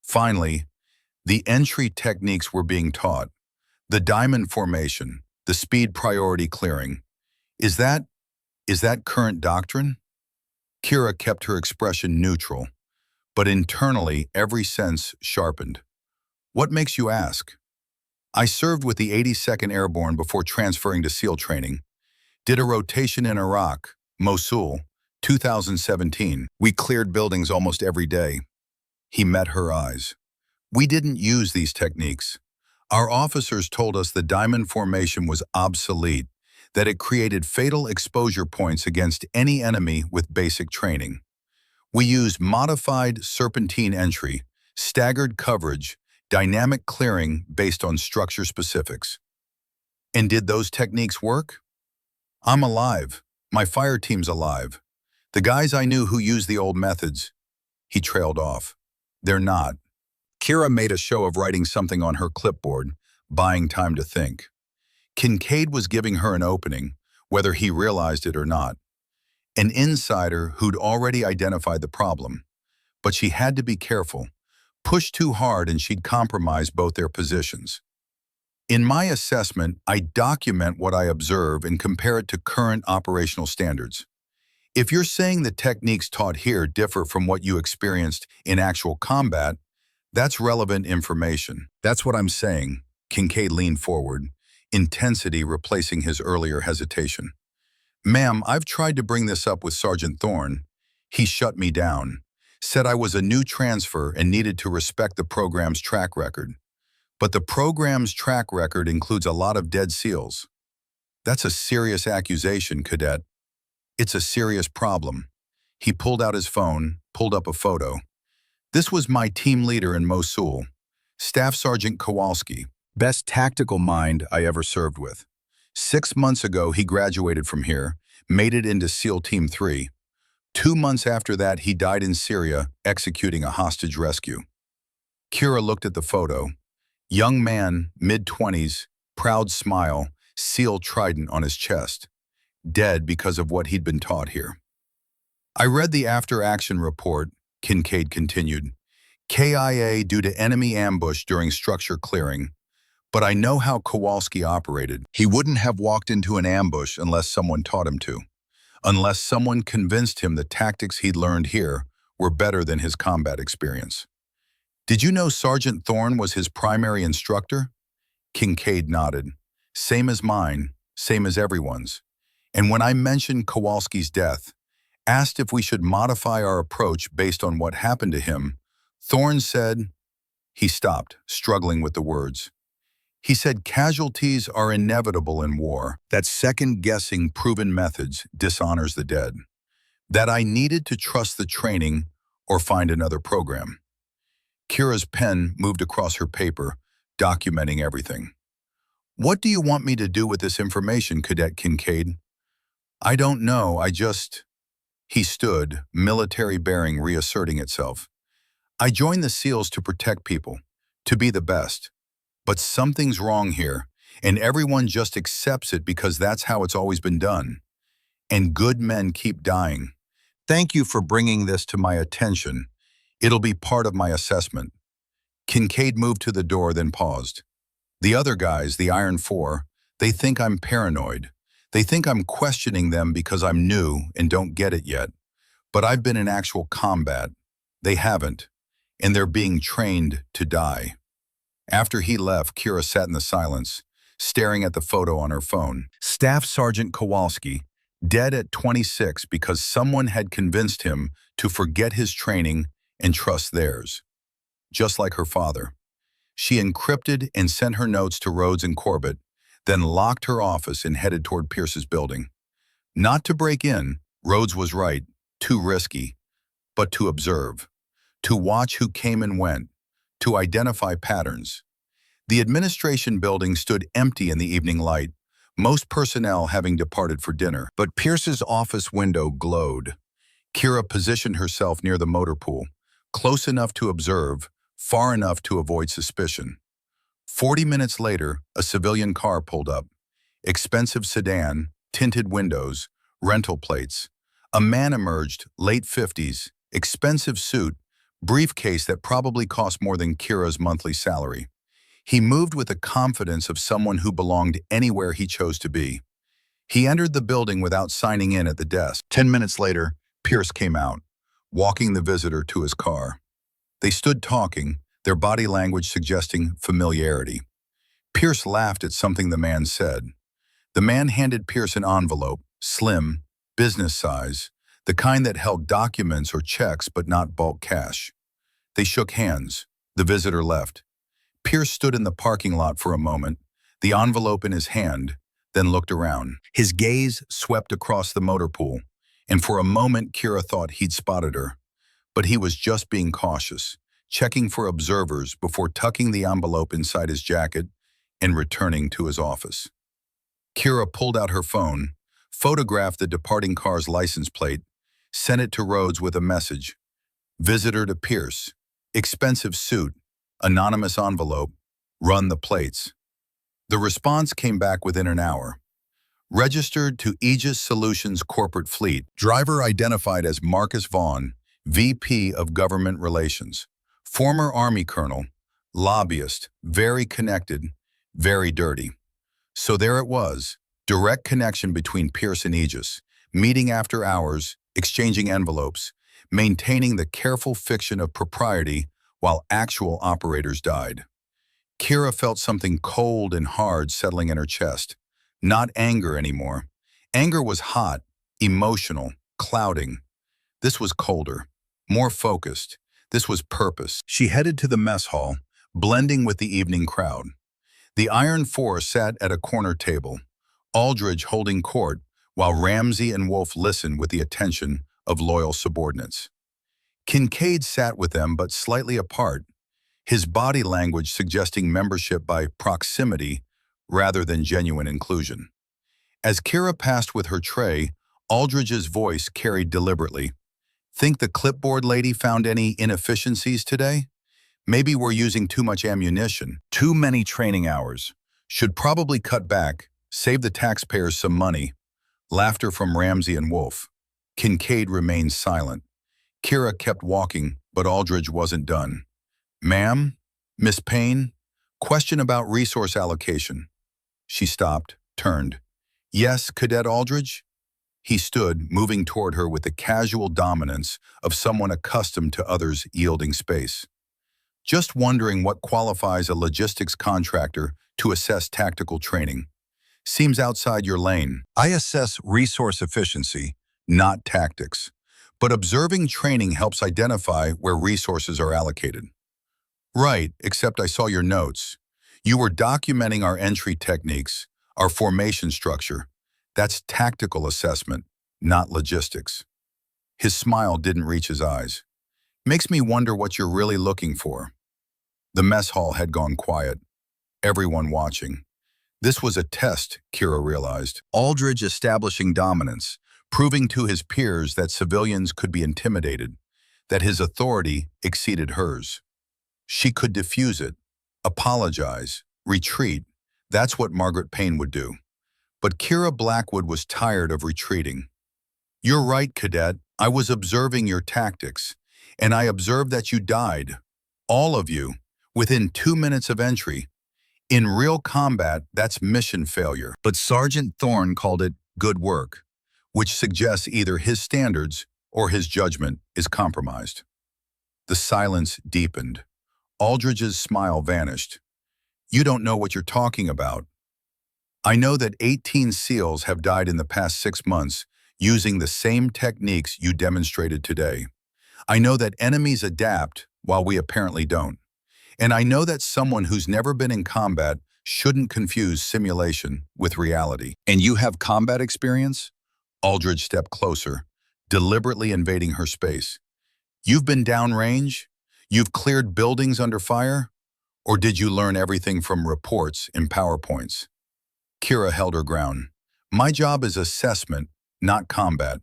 Speaker 1: Finally, the entry techniques were being taught. The diamond formation, the speed priority clearing. Is that, is that current doctrine? Kira kept her expression neutral, but internally every sense sharpened. What makes you ask? I served with the 82nd Airborne before transferring to SEAL training. Did a rotation in Iraq, Mosul, 2017. We cleared buildings almost every day. He met her eyes. We didn't use these techniques. Our officers told us the diamond formation was obsolete, that it created fatal exposure points against any enemy with basic training. We used modified serpentine entry, staggered coverage, dynamic clearing based on structure specifics. And did those techniques work? I'm alive. My fire team's alive. The guys I knew who used the old methods, he trailed off. They're not. Kira made a show of writing something on her clipboard, buying time to think. Kincaid was giving her an opening, whether he realized it or not. An insider who'd already identified the problem. But she had to be careful. Push too hard and she'd compromise both their positions. In my assessment, I document what I observe and compare it to current operational standards. If you're saying the techniques taught here differ from what you experienced in actual combat, that's relevant information. That's what I'm saying. Kincaid leaned forward, intensity replacing his earlier hesitation. Ma'am, I've tried to bring this up with Sergeant Thorne. He shut me down, said I was a new transfer and needed to respect the program's track record. But the program's track record includes a lot of dead SEALs. That's a serious accusation, Cadet. It's a serious problem. He pulled out his phone, pulled up a photo. This was my team leader in Mosul, Staff Sergeant Kowalski, best tactical mind I ever served with. 6 months ago, he graduated from here, made it into SEAL Team 3. 2 months after that, he died in Syria, executing a hostage rescue. Kira looked at the photo. Young man, mid-20s, proud smile, SEAL trident on his chest. Dead because of what he'd been taught here. I read the after-action report, Kincaid continued. KIA due to enemy ambush during structure clearing. But I know how Kowalski operated. He wouldn't have walked into an ambush unless someone taught him to. Unless someone convinced him the tactics he'd learned here were better than his combat experience. Did you know Sergeant Thorne was his primary instructor? Kincaid nodded. Same as mine, same as everyone's. And when I mentioned Kowalski's death, asked if we should modify our approach based on what happened to him, Thorne said, he stopped, struggling with the words. He said casualties are inevitable in war, that second-guessing proven methods dishonors the dead, that I needed to trust the training or find another program. Kira's pen moved across her paper, documenting everything. What do you want me to do with this information, Cadet Kincaid? I don't know, He stood, military bearing reasserting itself. I joined the SEALs to protect people, to be the best. But something's wrong here, and everyone just accepts it because that's how it's always been done. And good men keep dying. Thank you for bringing this to my attention. It'll be part of my assessment. Kincaid moved to the door, then paused. The other guys, the Iron Four, they think I'm paranoid. They think I'm questioning them because I'm new and don't get it yet. But I've been in actual combat. They haven't, and they're being trained to die. After he left, Kira sat in the silence, staring at the photo on her phone. Staff Sergeant Kowalski, dead at 26 because someone had convinced him to forget his training and trust theirs. Just like her father. She encrypted and sent her notes to Rhodes and Corbett, then locked her office and headed toward Pierce's building. Not to break in, Rhodes was right, too risky, but to observe, to watch who came and went, to identify patterns. The administration building stood empty in the evening light, most personnel having departed for dinner. But Pierce's office window glowed. Kira positioned herself near the motor pool, close enough to observe, far enough to avoid suspicion. 40 minutes later, a civilian car pulled up. Expensive sedan, tinted windows, rental plates. A man emerged, late 50s, expensive suit, briefcase that probably cost more than Kira's monthly salary. He moved with the confidence of someone who belonged anywhere he chose to be. He entered the building without signing in at the desk. 10 minutes later, Pierce came out, walking the visitor to his car. They stood talking, their body language suggesting familiarity. Pierce laughed at something the man said. The man handed Pierce an envelope, slim, business size, the kind that held documents or checks but not bulk cash. They shook hands. The visitor left. Pierce stood in the parking lot for a moment, the envelope in his hand, then looked around. His gaze swept across the motor pool, and for a moment Kira thought he'd spotted her. But he was just being cautious, checking for observers before tucking the envelope inside his jacket and returning to his office. Kira pulled out her phone, photographed the departing car's license plate, sent it to Rhodes with a message. Visitor to Pierce. Expensive suit. Anonymous envelope. Run the plates. The response came back within an hour. Registered to Aegis Solutions Corporate Fleet. Driver identified as Marcus Vaughn, VP of Government Relations. Former Army colonel. Lobbyist. Very connected. Very dirty. So there it was. Direct connection between Pierce and Aegis. Meeting after hours, exchanging envelopes, maintaining the careful fiction of propriety while actual operators died. Kira felt something cold and hard settling in her chest. Not anger anymore. Anger was hot, emotional, clouding. This was colder, more focused. This was purpose. She headed to the mess hall, blending with the evening crowd. The Iron Four sat at a corner table, Aldridge holding court, while Ramsey and Wolf listened with the attention of loyal subordinates. Kincaid sat with them but slightly apart, his body language suggesting membership by proximity rather than genuine inclusion. As Kira passed with her tray, Aldridge's voice carried deliberately. Think the clipboard lady found any inefficiencies today? Maybe we're using too much ammunition, too many training hours. Should probably cut back, save the taxpayers some money. Laughter from Ramsey and Wolf. Kincaid remained silent. Kira kept walking, but Aldridge wasn't done. Ma'am? Miss Payne? Question about resource allocation. She stopped, turned. Yes, Cadet Aldridge? He stood, moving toward her with the casual dominance of someone accustomed to others yielding space. Just wondering what qualifies a logistics contractor to assess tactical training. Seems outside your lane. I assess resource efficiency, not tactics. But observing training helps identify where resources are allocated. Right, except I saw your notes. You were documenting our entry techniques, our formation structure. That's tactical assessment, not logistics. His smile didn't reach his eyes. Makes me wonder what you're really looking for. The mess hall had gone quiet, everyone watching. This was a test, Kira realized. Aldridge establishing dominance, proving to his peers that civilians could be intimidated, that his authority exceeded hers. She could diffuse it, apologize, retreat. That's what Margaret Payne would do. But Kira Blackwood was tired of retreating. You're right, Cadet. I was observing your tactics, and I observed that you died. All of you, within 2 minutes of entry. In real combat, that's mission failure. But Sergeant Thorne called it good work, which suggests either his standards or his judgment is compromised. The silence deepened. Aldridge's smile vanished. You don't know what you're talking about. I know that 18 SEALs have died in the past 6 months using the same techniques you demonstrated today. I know that enemies adapt while we apparently don't. And I know that someone who's never been in combat shouldn't confuse simulation with reality. And you have combat experience? Aldridge stepped closer, deliberately invading her space. You've been downrange? You've cleared buildings under fire? Or did you learn everything from reports in PowerPoints? Kira held her ground. My job is assessment, not combat,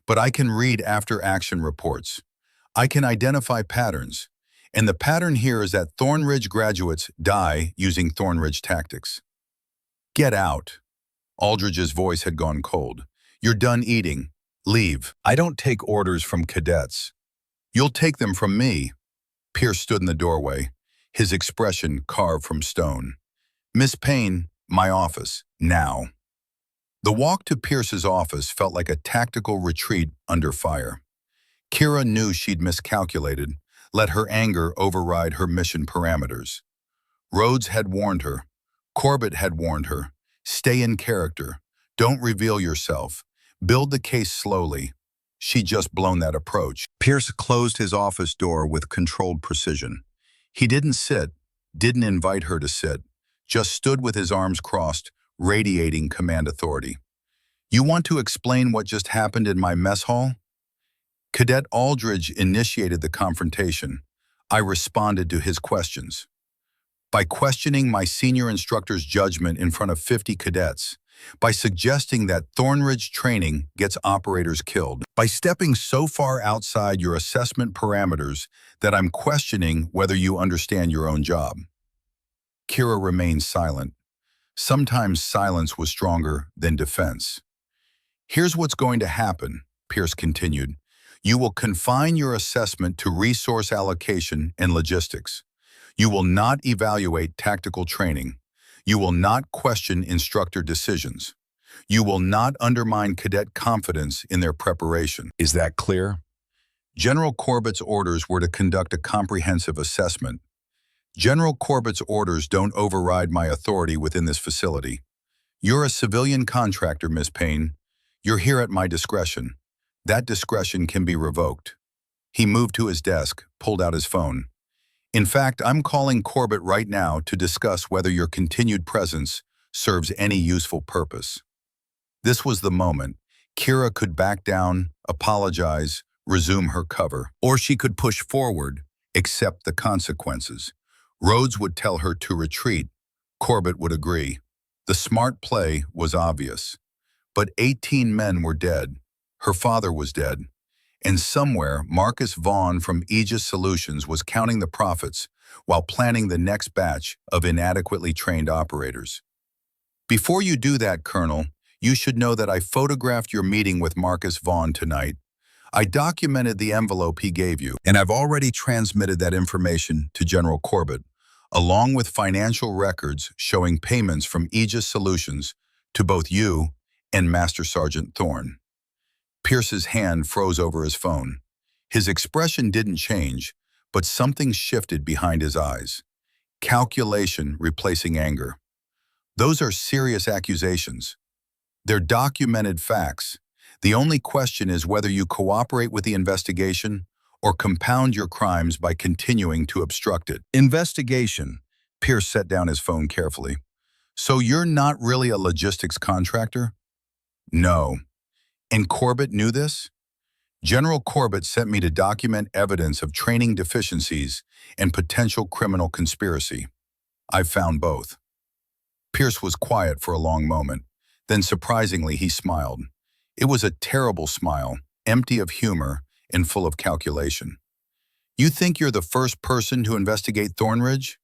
Speaker 1: but I can read after-action reports. I can identify patterns. And the pattern here is that Thornridge graduates die using Thornridge tactics. Get out. Aldridge's voice had gone cold. You're done eating. Leave. I don't take orders from cadets. You'll take them from me. Pierce stood in the doorway, his expression carved from stone. Miss Payne, my office, now. The walk to Pierce's office felt like a tactical retreat under fire. Kira knew she'd miscalculated, let her anger override her mission parameters. Rhodes had warned her. Corbett had warned her. Stay in character. Don't reveal yourself. Build the case slowly. She'd just blown that approach. Pierce closed his office door with controlled precision. He didn't sit, didn't invite her to sit, just stood with his arms crossed, radiating command authority. You want to explain what just happened in my mess hall? Cadet Aldridge initiated the confrontation. I responded to his questions. By questioning my senior instructor's judgment in front of 50 cadets, by suggesting that Thornridge training gets operators killed, by stepping so far outside your assessment parameters that I'm questioning whether you understand your own job. Kira remained silent. Sometimes silence was stronger than defense. Here's what's going to happen, Pierce continued. You will confine your assessment to resource allocation and logistics. You will not evaluate tactical training. You will not question instructor decisions. You will not undermine cadet confidence in their preparation. Is that clear? General Corbett's orders were to conduct a comprehensive assessment. General Corbett's orders don't override my authority within this facility. You're a civilian contractor, Miss Payne. You're here at my discretion. That discretion can be revoked. He moved to his desk, pulled out his phone. In fact, I'm calling Corbett right now to discuss whether your continued presence serves any useful purpose. This was the moment. Kira could back down, apologize, resume her cover, or she could push forward, accept the consequences. Rhodes would tell her to retreat. Corbett would agree. The smart play was obvious. But 18 men were dead. Her father was dead. And somewhere, Marcus Vaughn from Aegis Solutions was counting the profits while planning the next batch of inadequately trained operators. Before you do that, Colonel, you should know that I photographed your meeting with Marcus Vaughn tonight. I documented the envelope he gave you, and I've already transmitted that information to General Corbett, along with financial records showing payments from Aegis Solutions to both you and Master Sergeant Thorne. Pierce's hand froze over his phone. His expression didn't change, but something shifted behind his eyes. Calculation replacing anger. Those are serious accusations. They're documented facts. The only question is whether you cooperate with the investigation or compound your crimes by continuing to obstruct it. Investigation. Pierce set down his phone carefully. So you're not really a logistics contractor? No. And Corbett knew this? General Corbett sent me to document evidence of training deficiencies and potential criminal conspiracy. I've found both. Pierce was quiet for a long moment. Then surprisingly, he smiled. It was a terrible smile, empty of humor and full of calculation. You think you're the first person to investigate Thornridge?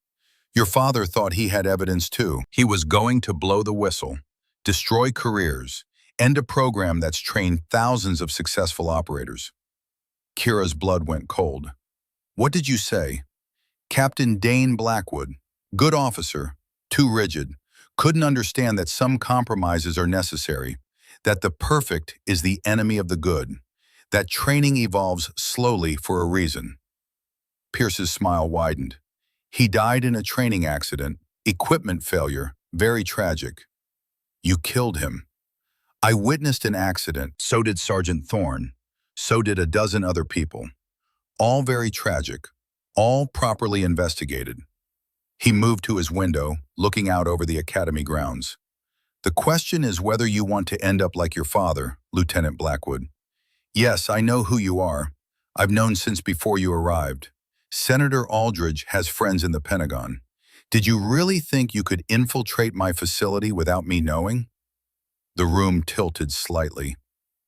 Speaker 1: Your father thought he had evidence too. He was going to blow the whistle, destroy careers, end a program that's trained thousands of successful operators. Kira's blood went cold. What did you say? Captain Dane Blackwood, good officer, too rigid, couldn't understand that some compromises are necessary, that the perfect is the enemy of the good, that training evolves slowly for a reason. Pierce's smile widened. He died in a training accident, equipment failure, very tragic. You killed him. I witnessed an accident, so did Sergeant Thorne, so did a dozen other people. All very tragic, all properly investigated. He moved to his window, looking out over the academy grounds. The question is whether you want to end up like your father, Lieutenant Blackwood. Yes, I know who you are. I've known since before you arrived. Senator Aldridge has friends in the Pentagon. Did you really think you could infiltrate my facility without me knowing? The room tilted slightly.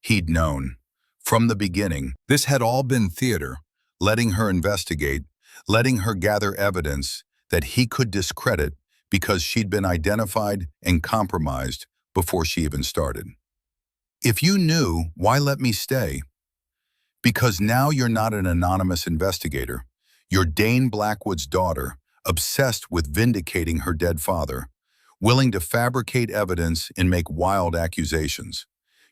Speaker 1: He'd known. From the beginning, this had all been theater, letting her investigate, letting her gather evidence that he could discredit because she'd been identified and compromised before she even started. If you knew, why let me stay? Because now you're not an anonymous investigator. You're Dane Blackwood's daughter, obsessed with vindicating her dead father. willing to fabricate evidence and make wild accusations.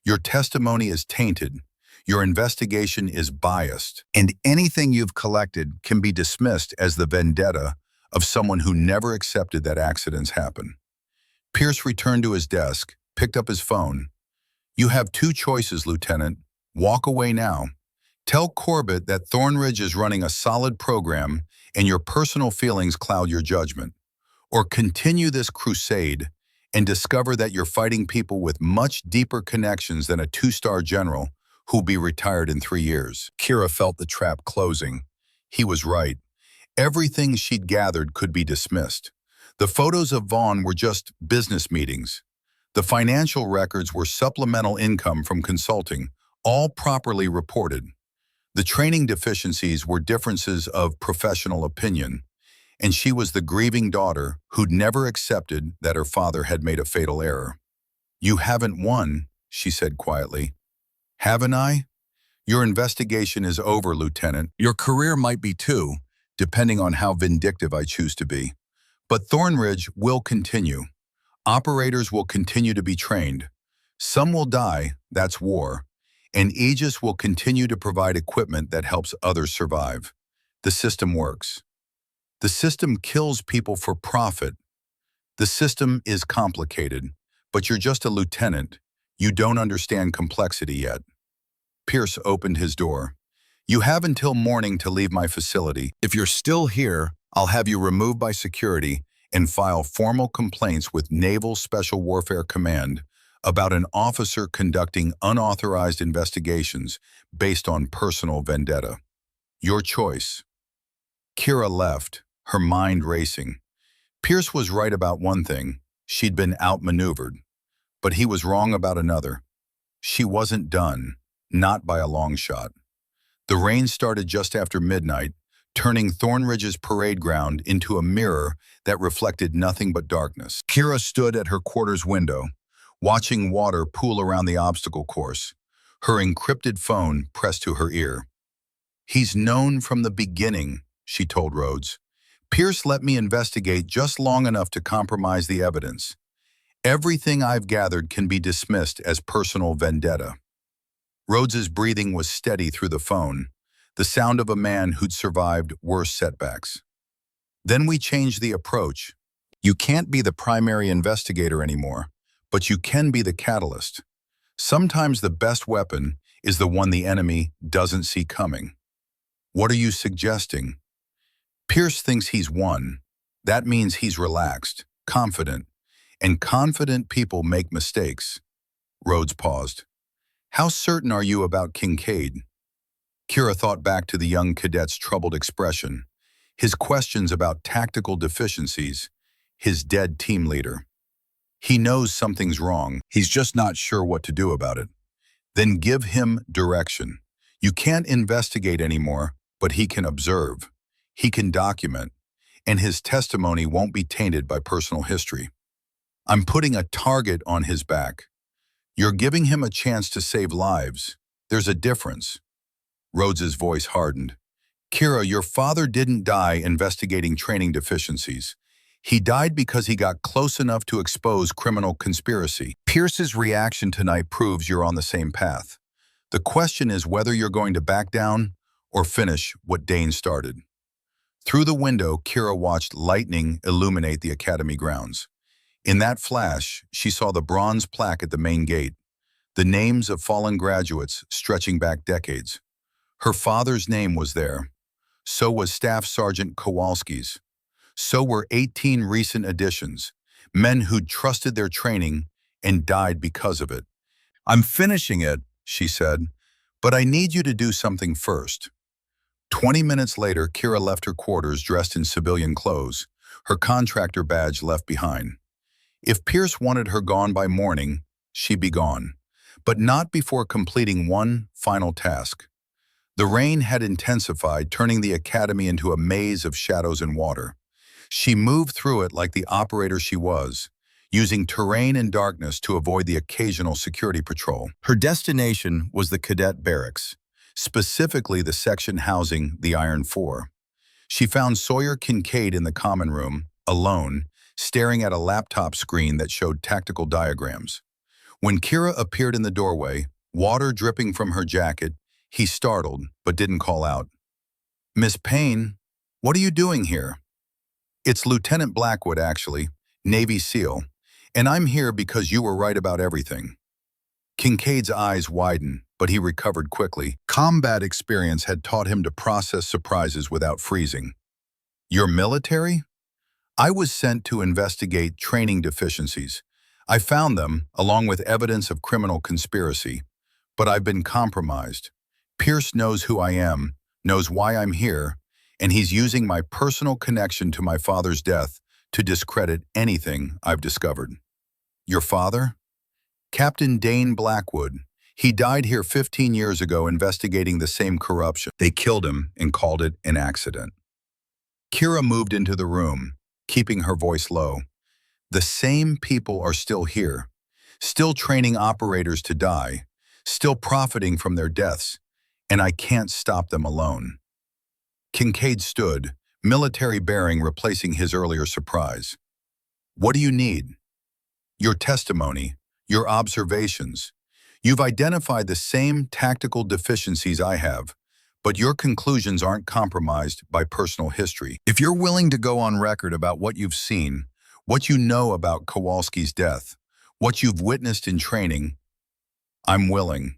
Speaker 1: Your testimony is tainted. Your investigation is biased, and anything you've collected can be dismissed as the vendetta of someone who never accepted that accidents happen. Pierce returned to his desk, picked up his phone. You have two choices, Lieutenant. Walk away now. Tell Corbett that Thornridge is running a solid program and your personal feelings cloud your judgment. Or continue this crusade and discover that you're fighting people with much deeper connections than a two-star general who'll be retired in 3 years. Kira felt the trap closing. He was right. Everything she'd gathered could be dismissed. The photos of Vaughn were just business meetings. The financial records were supplemental income from consulting, all properly reported. The training deficiencies were differences of professional opinion, and she was the grieving daughter who'd never accepted that her father had made a fatal error. You haven't won, she said quietly. Haven't I? Your investigation is over, Lieutenant. Your career might be too, depending on how vindictive I choose to be. But Thornridge will continue. Operators will continue to be trained. Some will die, that's war. And Aegis will continue to provide equipment that helps others survive. The system works. The system kills people for profit. The system is complicated, but you're just a lieutenant. You don't understand complexity yet. Pierce opened his door. You have until morning to leave my facility. If you're still here, I'll have you removed by security and file formal complaints with Naval Special Warfare Command about an officer conducting unauthorized investigations based on personal vendetta. Your choice. Kira left, her mind racing. Pierce was right about one thing. She'd been outmaneuvered. But he was wrong about another. She wasn't done, not by a long shot. The rain started just after midnight, turning Thornridge's parade ground into a mirror that reflected nothing but darkness. Kira stood at her quarters window, watching water pool around the obstacle course, her encrypted phone pressed to her ear. He's known from the beginning, she told Rhodes. Pierce let me investigate just long enough to compromise the evidence. Everything I've gathered can be dismissed as personal vendetta. Rhodes's breathing was steady through the phone, the sound of a man who'd survived worse setbacks. Then we changed the approach. You can't be the primary investigator anymore, but you can be the catalyst. Sometimes the best weapon is the one the enemy doesn't see coming. What are you suggesting? Pierce thinks he's won. That means he's relaxed, confident, and confident people make mistakes. Rhodes paused. How certain are you about Kincaid? Kira thought back to the young cadet's troubled expression, his questions about tactical deficiencies, his dead team leader. He knows something's wrong, he's just not sure what to do about it. Then give him direction. You can't investigate anymore, but he can observe. He can document, and his testimony won't be tainted by personal history. I'm putting a target on his back. You're giving him a chance to save lives. There's a difference. Rhodes's voice hardened. Kira, your father didn't die investigating training deficiencies. He died because he got close enough to expose criminal conspiracy. Pierce's reaction tonight proves you're on the same path. The question is whether you're going to back down or finish what Dane started. Through the window, Kira watched lightning illuminate the academy grounds. In that flash, she saw the bronze plaque at the main gate, the names of fallen graduates stretching back decades. Her father's name was there. So was Staff Sergeant Kowalski's. So were 18 recent additions, men who'd trusted their training and died because of it. I'm finishing it, she said, but I need you to do something first. 20 minutes later, Kira left her quarters dressed in civilian clothes, her contractor badge left behind. If Pierce wanted her gone by morning, she'd be gone, but not before completing one final task. The rain had intensified, turning the academy into a maze of shadows and water. She moved through it like the operator she was, using terrain and darkness to avoid the occasional security patrol. Her destination was the cadet barracks, specifically the section housing the Iron Four. She found Sawyer Kincaid in the common room, alone, staring at a laptop screen that showed tactical diagrams. When Kira appeared in the doorway, water dripping from her jacket, he startled but didn't call out. "Miss Payne, what are you doing here?" "It's Lieutenant Blackwood, actually, Navy SEAL, and I'm here because you were right about everything." Kincaid's eyes widened, but he recovered quickly. Combat experience had taught him to process surprises without freezing. "You're military?" "I was sent to investigate training deficiencies. I found them, along with evidence of criminal conspiracy. But I've been compromised. Pierce knows who I am, knows why I'm here, and he's using my personal connection to my father's death to discredit anything I've discovered." "Your father?" "Captain Dane Blackwood. He died here 15 years ago investigating the same corruption. They killed him and called it an accident." Kira moved into the room, keeping her voice low. "The same people are still here, still training operators to die, still profiting from their deaths, and I can't stop them alone." Kincaid stood, military bearing replacing his earlier surprise. "What do you need?" "Your testimony, your observations. You've identified the same tactical deficiencies I have, but your conclusions aren't compromised by personal history. If you're willing to go on record about what you've seen, what you know about Kowalski's death, what you've witnessed in training, I'm willing."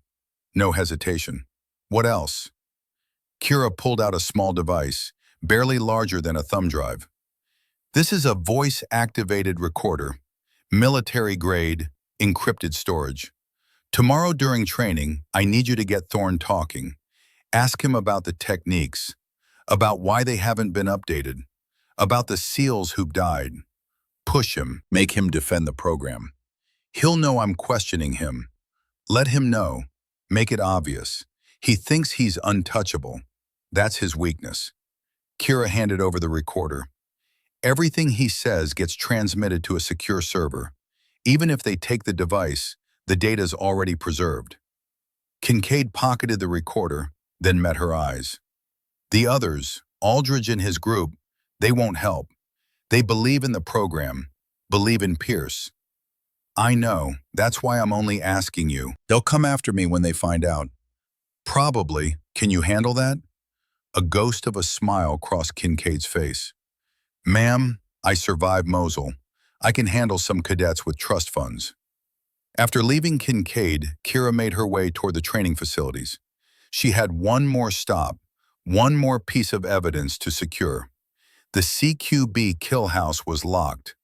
Speaker 1: No hesitation. "What else?" Kira pulled out a small device, barely larger than a thumb drive. "This is a voice-activated recorder, military-grade, encrypted storage. Tomorrow during training, I need you to get Thorne talking. Ask him about the techniques, about why they haven't been updated, about the SEALs who've died. Push him, make him defend the program. He'll know I'm questioning him. Let him know. Make it obvious. He thinks he's untouchable. That's his weakness." Kira handed over the recorder. "Everything he says gets transmitted to a secure server. Even if they take the device, the data's already preserved." Kincaid pocketed the recorder, then met her eyes. "The others, Aldridge and his group, they won't help. They believe in the program, believe in Pierce." "I know. That's why I'm only asking you. They'll come after me when they find out." "Probably. Can you handle that?" A ghost of a smile crossed Kincaid's face. "Ma'am, I survived Mosul. I can handle some cadets with trust funds." After leaving Kincaid, Kira made her way toward the training facilities. She had one more stop, one more piece of evidence to secure. The CQB kill house was locked,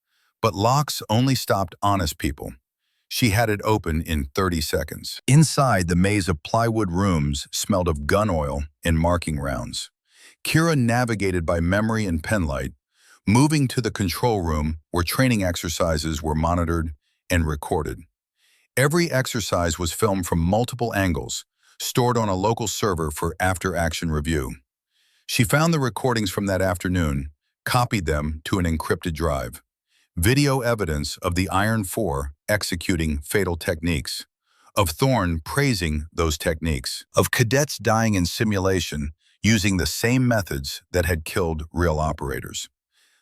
Speaker 1: but locks only stopped honest people. She had it open in 30 seconds. Inside, the maze of plywood rooms smelled of gun oil and marking rounds. Kira navigated by memory and penlight, moving to the control room where training exercises were monitored and recorded. Every exercise was filmed from multiple angles, stored on a local server for after-action review. She found the recordings from that afternoon, copied them to an encrypted drive. Video evidence of the Iron Four executing fatal techniques, of Thorne praising those techniques, of cadets dying in simulation using the same methods that had killed real operators.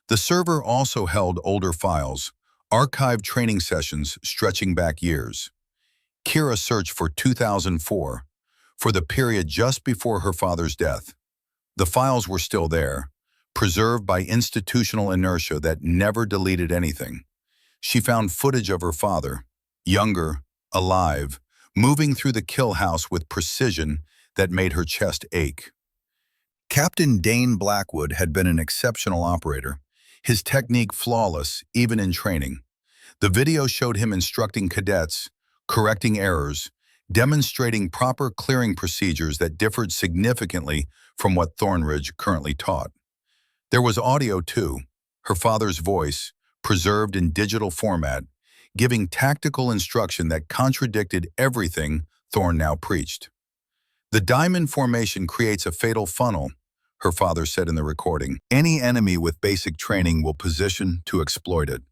Speaker 1: The server also held older files, archived training sessions stretching back years. Kira searched for 2004, for the period just before her father's death. The files were still there, preserved by institutional inertia that never deleted anything. She found footage of her father, younger, alive, moving through the kill house with precision that made her chest ache. Captain Dane Blackwood had been an exceptional operator, his technique flawless even in training. The video showed him instructing cadets, correcting errors, demonstrating proper clearing procedures that differed significantly from what Thornridge currently taught. There was audio too, her father's voice, preserved in digital format, giving tactical instruction that contradicted everything Thorne now preached. "The diamond formation creates a fatal funnel," her father said in the recording. "Any enemy with basic training will position to exploit it.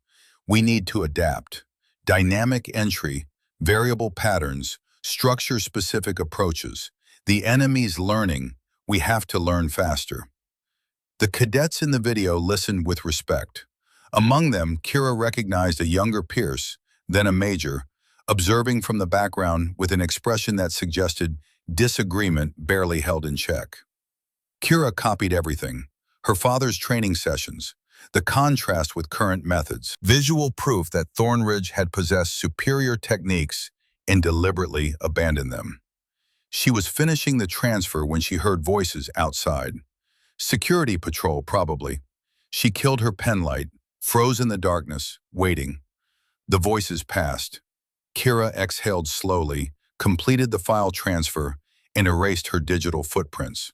Speaker 1: We need to adapt. Dynamic entry, variable patterns, structure-specific approaches. The enemy's learning. We have to learn faster." The cadets in the video listened with respect. Among them, Kira recognized a younger Pierce, then a major, observing from the background with an expression that suggested disagreement barely held in check. Kira copied everything: her father's training sessions, the contrast with current methods, visual proof that Thornridge had possessed superior techniques and deliberately abandoned them. She was finishing the transfer when she heard voices outside. Security patrol, probably. She killed her penlight, froze in the darkness, waiting. The voices passed. Kira exhaled slowly, completed the file transfer, and erased her digital footprints.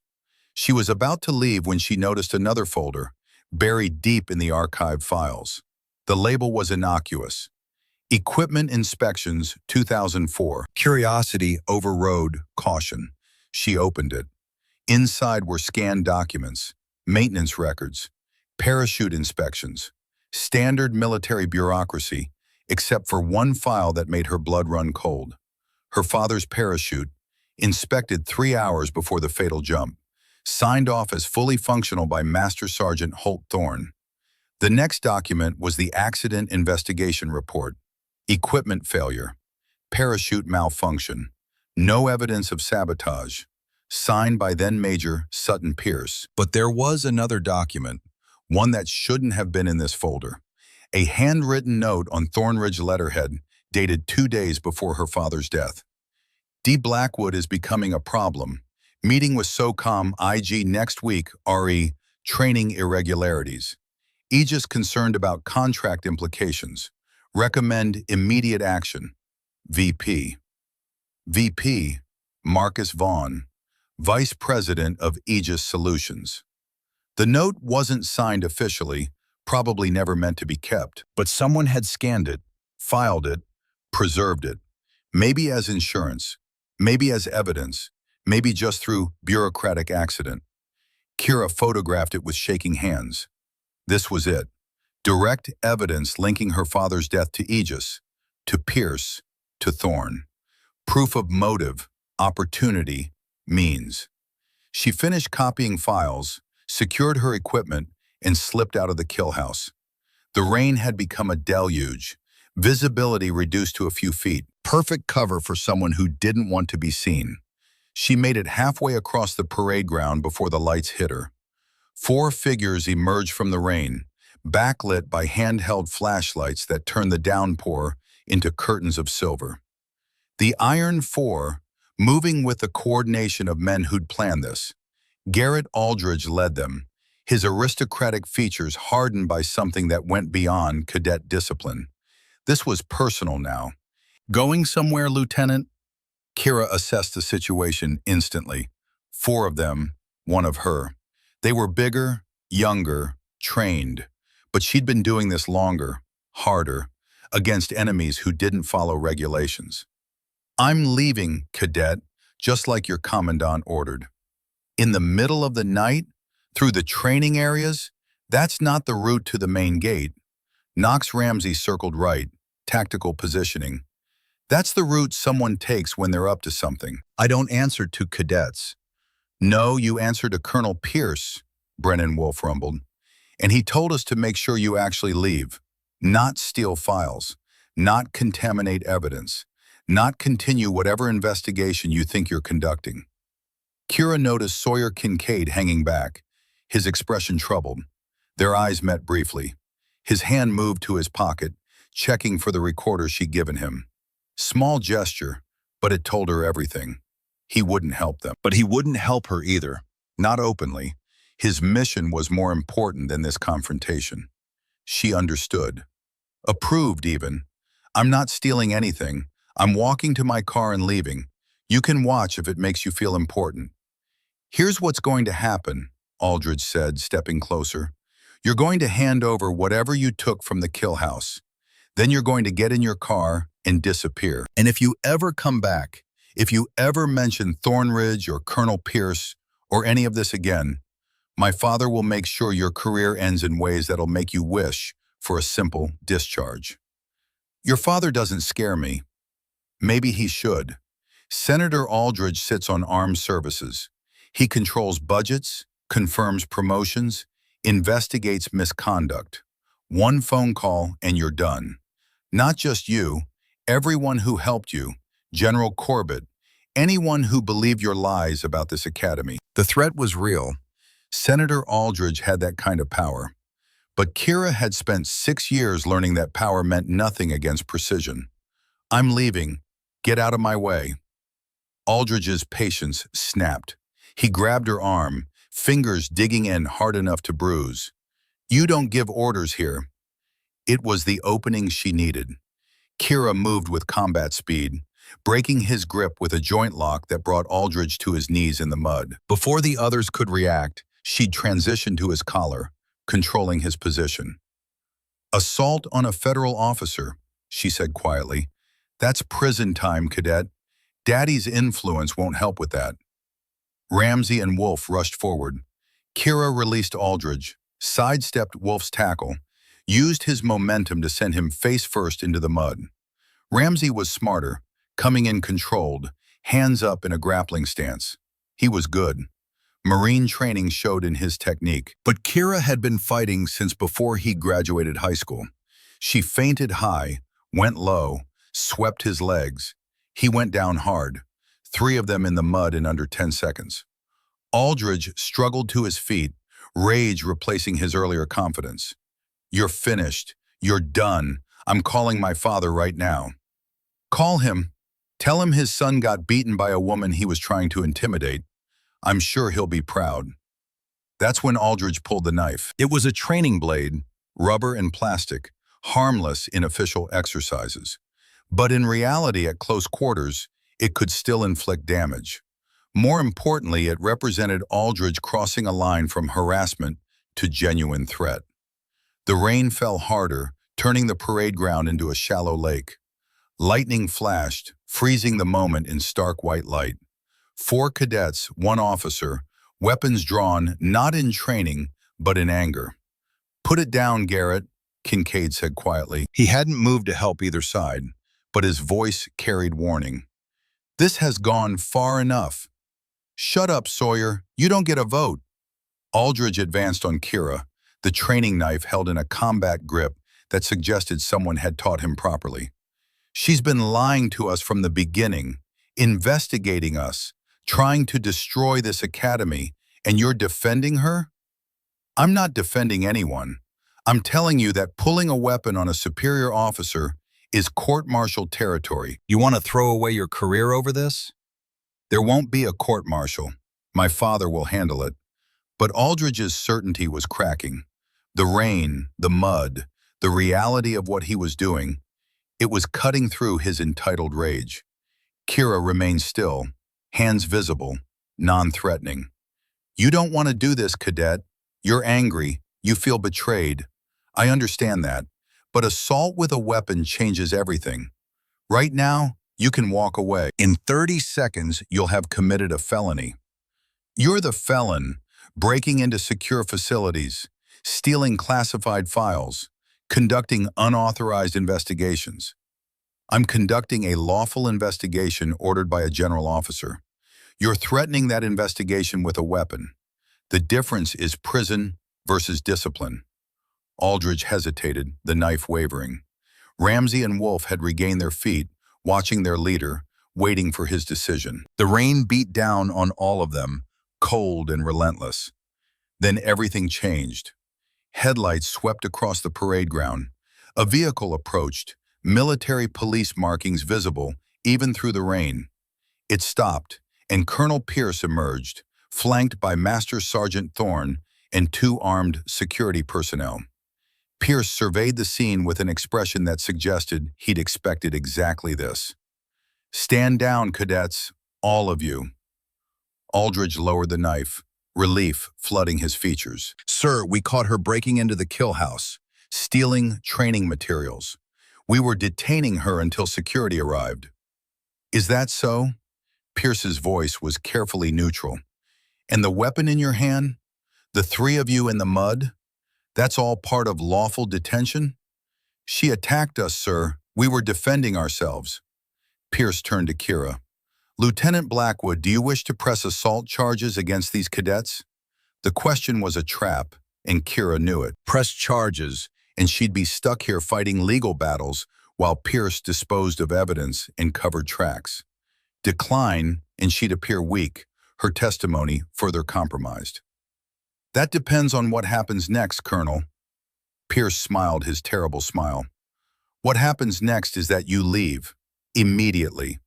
Speaker 1: She was about to leave when she noticed another folder, buried deep in the archived files. The label was innocuous: Equipment Inspections 2004. Curiosity overrode caution. She opened it. Inside were scanned documents, maintenance records, parachute inspections, standard military bureaucracy, except for one file that made her blood run cold. Her father's parachute, inspected 3 hours before the fatal jump, signed off as fully functional by Master Sergeant Holt Thorne. The next document was the Accident Investigation Report: Equipment failure, parachute malfunction, no evidence of sabotage, signed by then Major Sutton Pierce. But there was another document, one that shouldn't have been in this folder: a handwritten note on Thornridge letterhead dated 2 days before her father's death. D. Blackwood is becoming a problem. Meeting with SOCOM IG next week, RE, training irregularities. Aegis concerned about contract implications. Recommend immediate action. VP. VP, Marcus Vaughn, Vice President of Aegis Solutions. The note wasn't signed officially, probably never meant to be kept, but someone had scanned it, filed it, preserved it. Maybe as insurance, maybe as evidence, maybe just through bureaucratic accident. Kira photographed it with shaking hands. This was it. Direct evidence linking her father's death to Aegis, to Pierce, to Thorne. Proof of motive, opportunity, means. She finished copying files, secured her equipment, and slipped out of the kill house. The rain had become a deluge, visibility reduced to a few feet. Perfect cover for someone who didn't want to be seen. She made it halfway across the parade ground before the lights hit her. 4 figures emerged from the rain, backlit by handheld flashlights that turned the downpour into curtains of silver. The Iron Four, moving with the coordination of men who'd planned this. Garrett Aldridge led them, his aristocratic features hardened by something that went beyond cadet discipline. This was personal now. Going somewhere, Lieutenant? Kira assessed the situation instantly. 4 of them, one of her. They were bigger, younger, trained, but she'd been doing this longer, harder, against enemies who didn't follow regulations. I'm leaving, cadet, just like your commandant ordered. In the middle of the night, through the training areas? That's not the route to the main gate. Knox Ramsey circled right, tactical positioning. That's the route someone takes when they're up to something. I don't answer to cadets. No, you answer to Colonel Pierce, Brennan Wolfe rumbled. And he told us to make sure you actually leave, not steal files, not contaminate evidence, not continue whatever investigation you think you're conducting. Kira noticed Sawyer Kincaid hanging back, his expression troubled. Their eyes met briefly. His hand moved to his pocket, checking for the recorder she'd given him. Small gesture, but it told her everything. He wouldn't help them. But he wouldn't help her either, not openly. His mission was more important than this confrontation. She understood. Approved, even. I'm not stealing anything. I'm walking to my car and leaving. You can watch if it makes you feel important. Here's what's going to happen, Aldridge said, stepping closer. You're going to hand over whatever you took from the kill house. Then you're going to get in your car and disappear. And if you ever come back, if you ever mention Thornridge or Colonel Pierce or any of this again, my father will make sure your career ends in ways that'll make you wish for a simple discharge. Your father doesn't scare me. Maybe he should. Senator Aldridge sits on armed services. He controls budgets, confirms promotions, investigates misconduct. One phone call and you're done. Not just you, everyone who helped you, General Corbett, anyone who believed your lies about this academy. The threat was real. Senator Aldridge had that kind of power. But Kira had spent 6 years learning that power meant nothing against precision. I'm leaving. Get out of my way. Aldridge's patience snapped. He grabbed her arm, fingers digging in hard enough to bruise. You don't give orders here. It was the opening she needed. Kira moved with combat speed, breaking his grip with a joint lock that brought Aldridge to his knees in the mud. Before the others could react, she'd transitioned to his collar, controlling his position. Assault on a federal officer, she said quietly. That's prison time, cadet. Daddy's influence won't help with that. Ramsey and Wolf rushed forward. Kira released Aldridge, sidestepped Wolf's tackle, used his momentum to send him face first into the mud. Ramsey was smarter, coming in controlled, hands up in a grappling stance. He was good. Marine training showed in his technique. But Kira had been fighting since before he graduated high school. She feinted high, went low, swept his legs. He went down hard, 3 of them in the mud in under 10 seconds. Aldridge struggled to his feet, rage replacing his earlier confidence. You're finished. You're done. I'm calling my father right now. Call him. Tell him his son got beaten by a woman he was trying to intimidate. I'm sure he'll be proud. That's when Aldridge pulled the knife. It was a training blade, rubber and plastic, harmless in official exercises. But in reality, at close quarters, it could still inflict damage. More importantly, it represented Aldridge crossing a line from harassment to genuine threat. The rain fell harder, turning the parade ground into a shallow lake. Lightning flashed, freezing the moment in stark white light. 4 cadets, 1 officer, weapons drawn not in training, but in anger. Put it down, Garrett, Kincaid said quietly. He hadn't moved to help either side, but his voice carried warning. This has gone far enough. Shut up, Sawyer. You don't get a vote. Aldridge advanced on Kira, the training knife held in a combat grip that suggested someone had taught him properly. She's been lying to us from the beginning, investigating us, trying to destroy this academy, and you're defending her? I'm not defending anyone. I'm telling you that pulling a weapon on a superior officer is court-martial territory. You want to throw away your career over this? There won't be a court-martial. My father will handle it. But Aldridge's certainty was cracking. The rain, the mud, the reality of what he was doing, it was cutting through his entitled rage. Kira remained still, hands visible, non-threatening. You don't want to do this, cadet. You're angry. You feel betrayed. I understand that. But assault with a weapon changes everything. Right now, you can walk away. In 30 seconds, you'll have committed a felony. You're the felon, breaking into secure facilities, stealing classified files, conducting unauthorized investigations. I'm conducting a lawful investigation ordered by a general officer. You're threatening that investigation with a weapon. The difference is prison versus discipline. Aldridge hesitated, the knife wavering. Ramsey and Wolf had regained their feet, watching their leader, waiting for his decision. The rain beat down on all of them, cold and relentless. Then everything changed. Headlights swept across the parade ground. A vehicle approached, military police markings visible even through the rain. It stopped, and Colonel Pierce emerged, flanked by Master Sergeant Thorne and 2 armed security personnel. Pierce surveyed the scene with an expression that suggested he'd expected exactly this. Stand down, cadets, all of you. Aldridge lowered the knife, relief flooding his features. Sir, we caught her breaking into the kill house, stealing training materials. We were detaining her until security arrived. Is that so? Pierce's voice was carefully neutral. And the weapon in your hand? The 3 of you in the mud? That's all part of lawful detention? She attacked us, sir. We were defending ourselves. Pierce turned to Kira. Lieutenant Blackwood, do you wish to press assault charges against these cadets? The question was a trap, and Kira knew it. Press charges. and she'd be stuck here fighting legal battles while Pierce disposed of evidence and covered tracks. Decline, and she'd appear weak, her testimony further compromised. That depends on what happens next, Colonel. Pierce smiled his terrible smile. What happens next is that you leave. Immediately.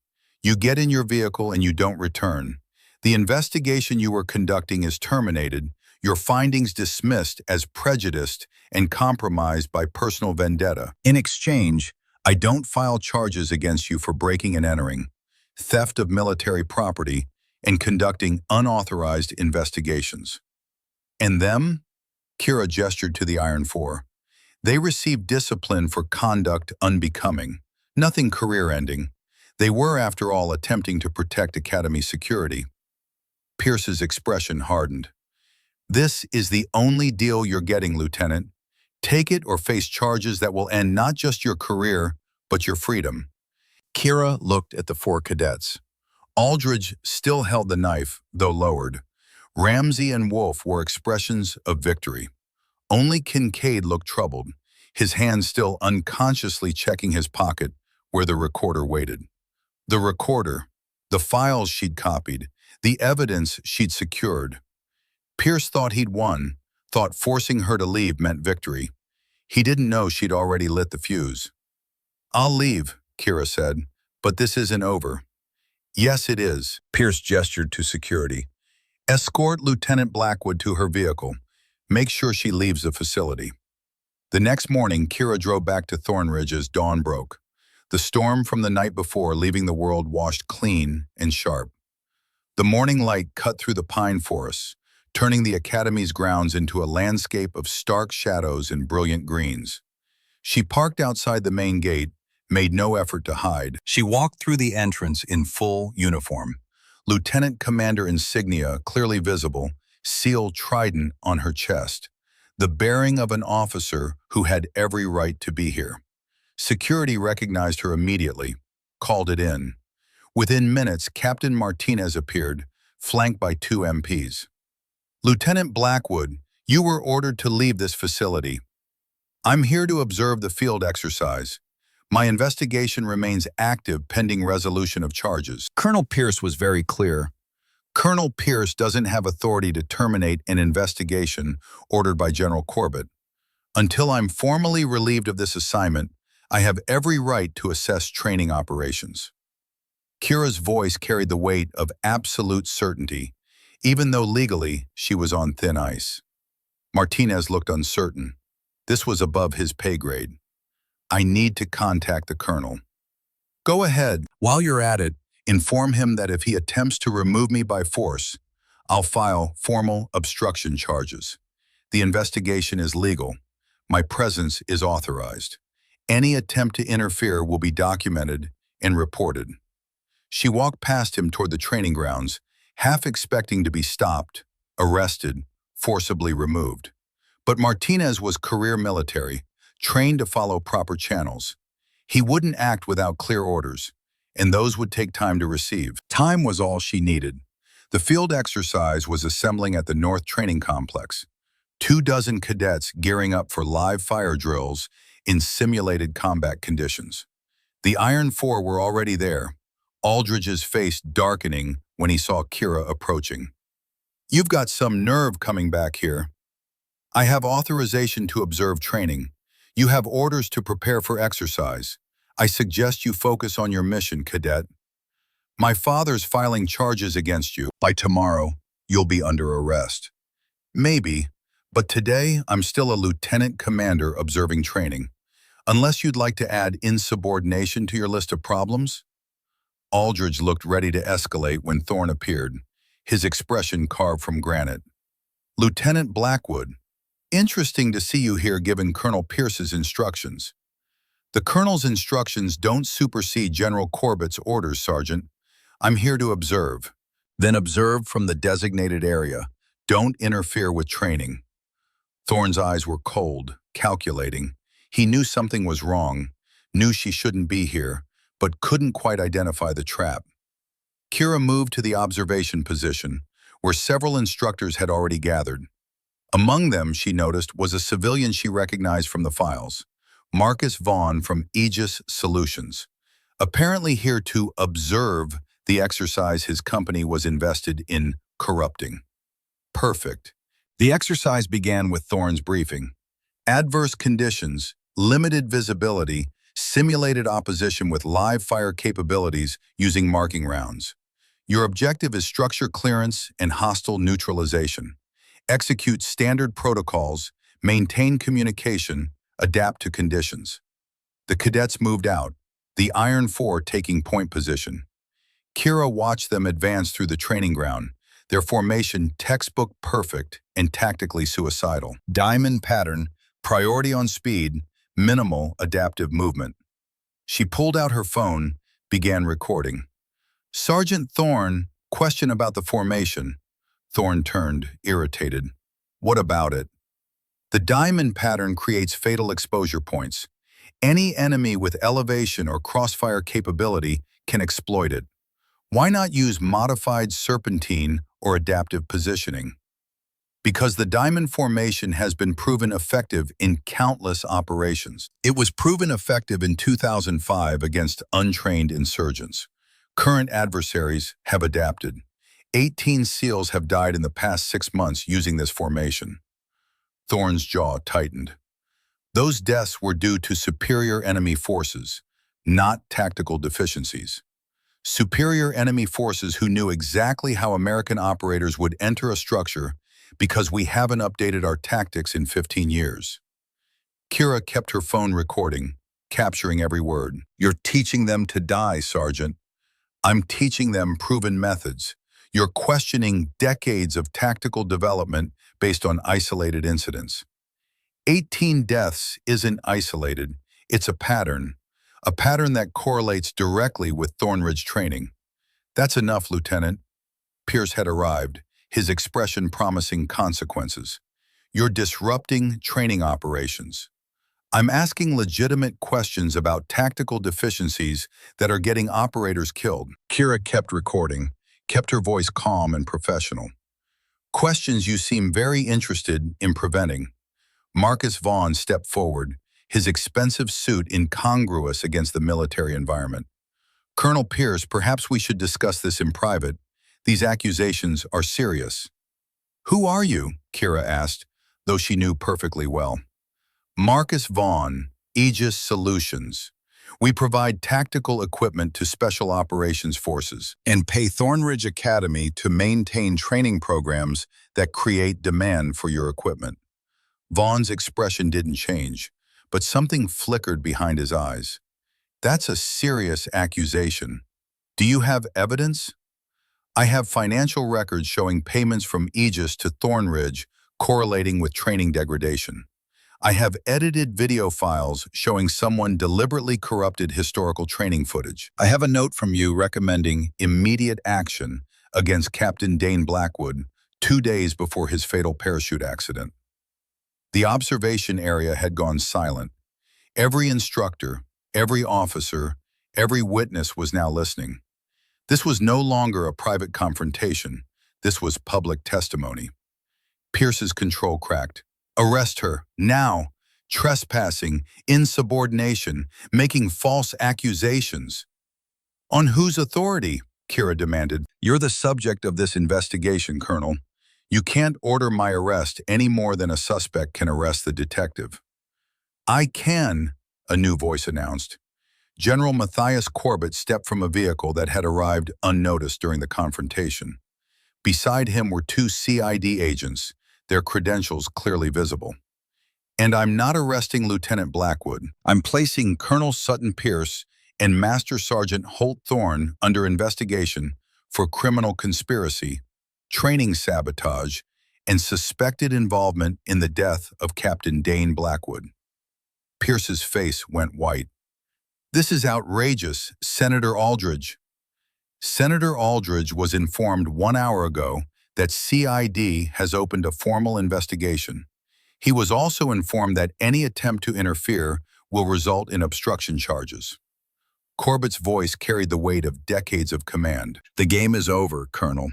Speaker 1: You get in your vehicle and you don't return. The investigation you were conducting is terminated, your findings dismissed as prejudiced and compromised by personal vendetta. In exchange, I don't file charges against you for breaking and entering, theft of military property, and conducting unauthorized investigations. And them? Kira gestured to the Iron Four. They received discipline for conduct unbecoming, nothing career-ending. They were, after all, attempting to protect Academy security. Pierce's expression hardened. This is the only deal you're getting, Lieutenant. Take it or face charges that will end not just your career, but your freedom. Kira looked at the four cadets. Aldridge still held the knife, though lowered. Ramsey and Wolf were expressions of victory. Only Kincaid looked troubled, his hand still unconsciously checking his pocket where the recorder waited. The recorder, the files she'd copied, the evidence she'd secured. Pierce thought he'd won, thought forcing her to leave meant victory. He didn't know she'd already lit the fuse. I'll leave, Kira said, but this isn't over. Yes, it is, Pierce gestured to security. Escort Lieutenant Blackwood to her vehicle. Make sure she leaves the facility. The next morning, Kira drove back to Thornridge as dawn broke. The storm from the night before leaving the world washed clean and sharp. The morning light cut through the pine forests, turning the Academy's grounds into a landscape of stark shadows and brilliant greens. She parked outside the main gate, made no effort to hide. She walked through the entrance in full uniform. Lieutenant Commander insignia clearly visible, sealed trident on her chest. The bearing of an officer who had every right to be here. Security recognized her immediately, called it in. Within minutes, Captain Martinez appeared, flanked by two MPs. Lieutenant Blackwood, you were ordered to leave this facility. I'm here to observe the field exercise. My investigation remains active pending resolution of charges. Colonel Pierce was very clear. Colonel Pierce doesn't have authority to terminate an investigation ordered by General Corbett. Until I'm formally relieved of this assignment, I have every right to assess training operations. Kira's voice carried the weight of absolute certainty, even though legally she was on thin ice. Martinez looked uncertain. This was above his pay grade. I need to contact the colonel. Go ahead. While you're at it, inform him that if he attempts to remove me by force, I'll file formal obstruction charges. The investigation is legal. My presence is authorized. Any attempt to interfere will be documented and reported. She walked past him toward the training grounds, half expecting to be stopped, arrested, forcibly removed. But Martinez was career military, trained to follow proper channels. He wouldn't act without clear orders, and those would take time to receive. Time was all she needed. The field exercise was assembling at the North Training Complex. 24 cadets gearing up for live fire drills in simulated combat conditions. The Iron Four were already there, Aldridge's face darkening when he saw Kira approaching. You've got some nerve coming back here. I have authorization to observe training. You have orders to prepare for exercise. I suggest you focus on your mission, cadet. My father's filing charges against you. By tomorrow, you'll be under arrest. Maybe, but today I'm still a lieutenant commander observing training. Unless you'd like to add insubordination to your list of problems? Aldridge looked ready to escalate when Thorne appeared, his expression carved from granite. Lieutenant Blackwood, interesting to see you here given Colonel Pierce's instructions. The Colonel's instructions don't supersede General Corbett's orders, Sergeant. I'm here to observe. Then observe from the designated area. Don't interfere with training. Thorne's eyes were cold, calculating. He knew something was wrong, knew she shouldn't be here, but couldn't quite identify the trap. Kira moved to the observation position, where several instructors had already gathered. Among them, she noticed, was a civilian she recognized from the files, Marcus Vaughn from Aegis Solutions, apparently here to observe the exercise his company was invested in corrupting. Perfect. The exercise began with Thorne's briefing. Adverse conditions, limited visibility, simulated opposition with live fire capabilities using marking rounds. Your objective is structure clearance and hostile neutralization. Execute standard protocols, maintain communication, adapt to conditions. The cadets moved out, the Iron Four taking point position. Kira watched them advance through the training ground, their formation textbook perfect and tactically suicidal. Diamond pattern, priority on speed, minimal adaptive movement. She pulled out her phone, began recording. Sergeant Thorne, question about the formation. Thorne turned, irritated. What about it? The diamond pattern creates fatal exposure points. Any enemy with elevation or crossfire capability can exploit it. Why not use modified serpentine or adaptive positioning? Because the diamond formation has been proven effective in countless operations. It was proven effective in 2005 against untrained insurgents. Current adversaries have adapted. 18 SEALs have died in the past 6 months using this formation. Thorne's jaw tightened. Those deaths were due to superior enemy forces, not tactical deficiencies. Superior enemy forces who knew exactly how American operators would enter a structure because we haven't updated our tactics in 15 years. Kira kept her phone recording, capturing every word. You're teaching them to die, Sergeant. I'm teaching them proven methods. You're questioning decades of tactical development based on isolated incidents. 18 deaths isn't isolated, it's a pattern that correlates directly with Thornridge training. That's enough, Lieutenant. Pierce had arrived, his expression promising consequences. You're disrupting training operations. I'm asking legitimate questions about tactical deficiencies that are getting operators killed. Kira kept recording, kept her voice calm and professional. Questions you seem very interested in preventing. Marcus Vaughn stepped forward, his expensive suit incongruous against the military environment. Colonel Pierce, perhaps we should discuss this in private. These accusations are serious. Who are you? Kira asked, though she knew perfectly well. Marcus Vaughn, Aegis Solutions. We provide tactical equipment to Special Operations Forces and pay Thornridge Academy to maintain training programs that create demand for your equipment. Vaughn's expression didn't change, but something flickered behind his eyes. That's a serious accusation. Do you have evidence? I have financial records showing payments from Aegis to Thornridge correlating with training degradation. I have edited video files showing someone deliberately corrupted historical training footage. I have a note from you recommending immediate action against Captain Dane Blackwood 2 days before his fatal parachute accident. The observation area had gone silent. Every instructor, every officer, every witness was now listening. This was no longer a private confrontation. This was public testimony. Pierce's control cracked. Arrest her, now. Trespassing, insubordination, making false accusations. On whose authority? Kira demanded. You're the subject of this investigation, Colonel. You can't order my arrest any more than a suspect can arrest the detective. I can, a new voice announced. General Matthias Corbett stepped from a vehicle that had arrived unnoticed during the confrontation. Beside him were 2 CID agents, their credentials clearly visible. And I'm not arresting Lieutenant Blackwood. I'm placing Colonel Sutton Pierce and Master Sergeant Holt Thorne under investigation for criminal conspiracy, training sabotage, and suspected involvement in the death of Captain Dane Blackwood. Pierce's face went white. This is outrageous, Senator Aldridge. Senator Aldridge was informed 1 hour ago that CID has opened a formal investigation. He was also informed that any attempt to interfere will result in obstruction charges. Corbett's voice carried the weight of decades of command. The game is over, Colonel.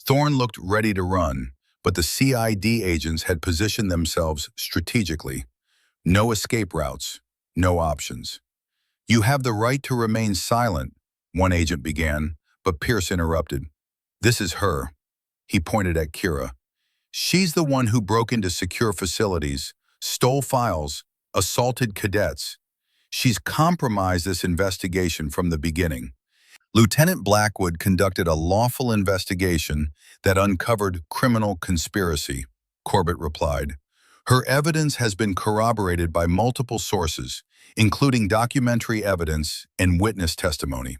Speaker 1: Thorne looked ready to run, but the CID agents had positioned themselves strategically. No escape routes, no options. "You have the right to remain silent," one agent began, but Pierce interrupted. "This is her." He pointed at Kira. "She's the one who broke into secure facilities, stole files, assaulted cadets. She's compromised this investigation from the beginning." Lieutenant Blackwood conducted a lawful investigation that uncovered criminal conspiracy, Corbett replied. "Her evidence has been corroborated by multiple sources, including documentary evidence and witness testimony.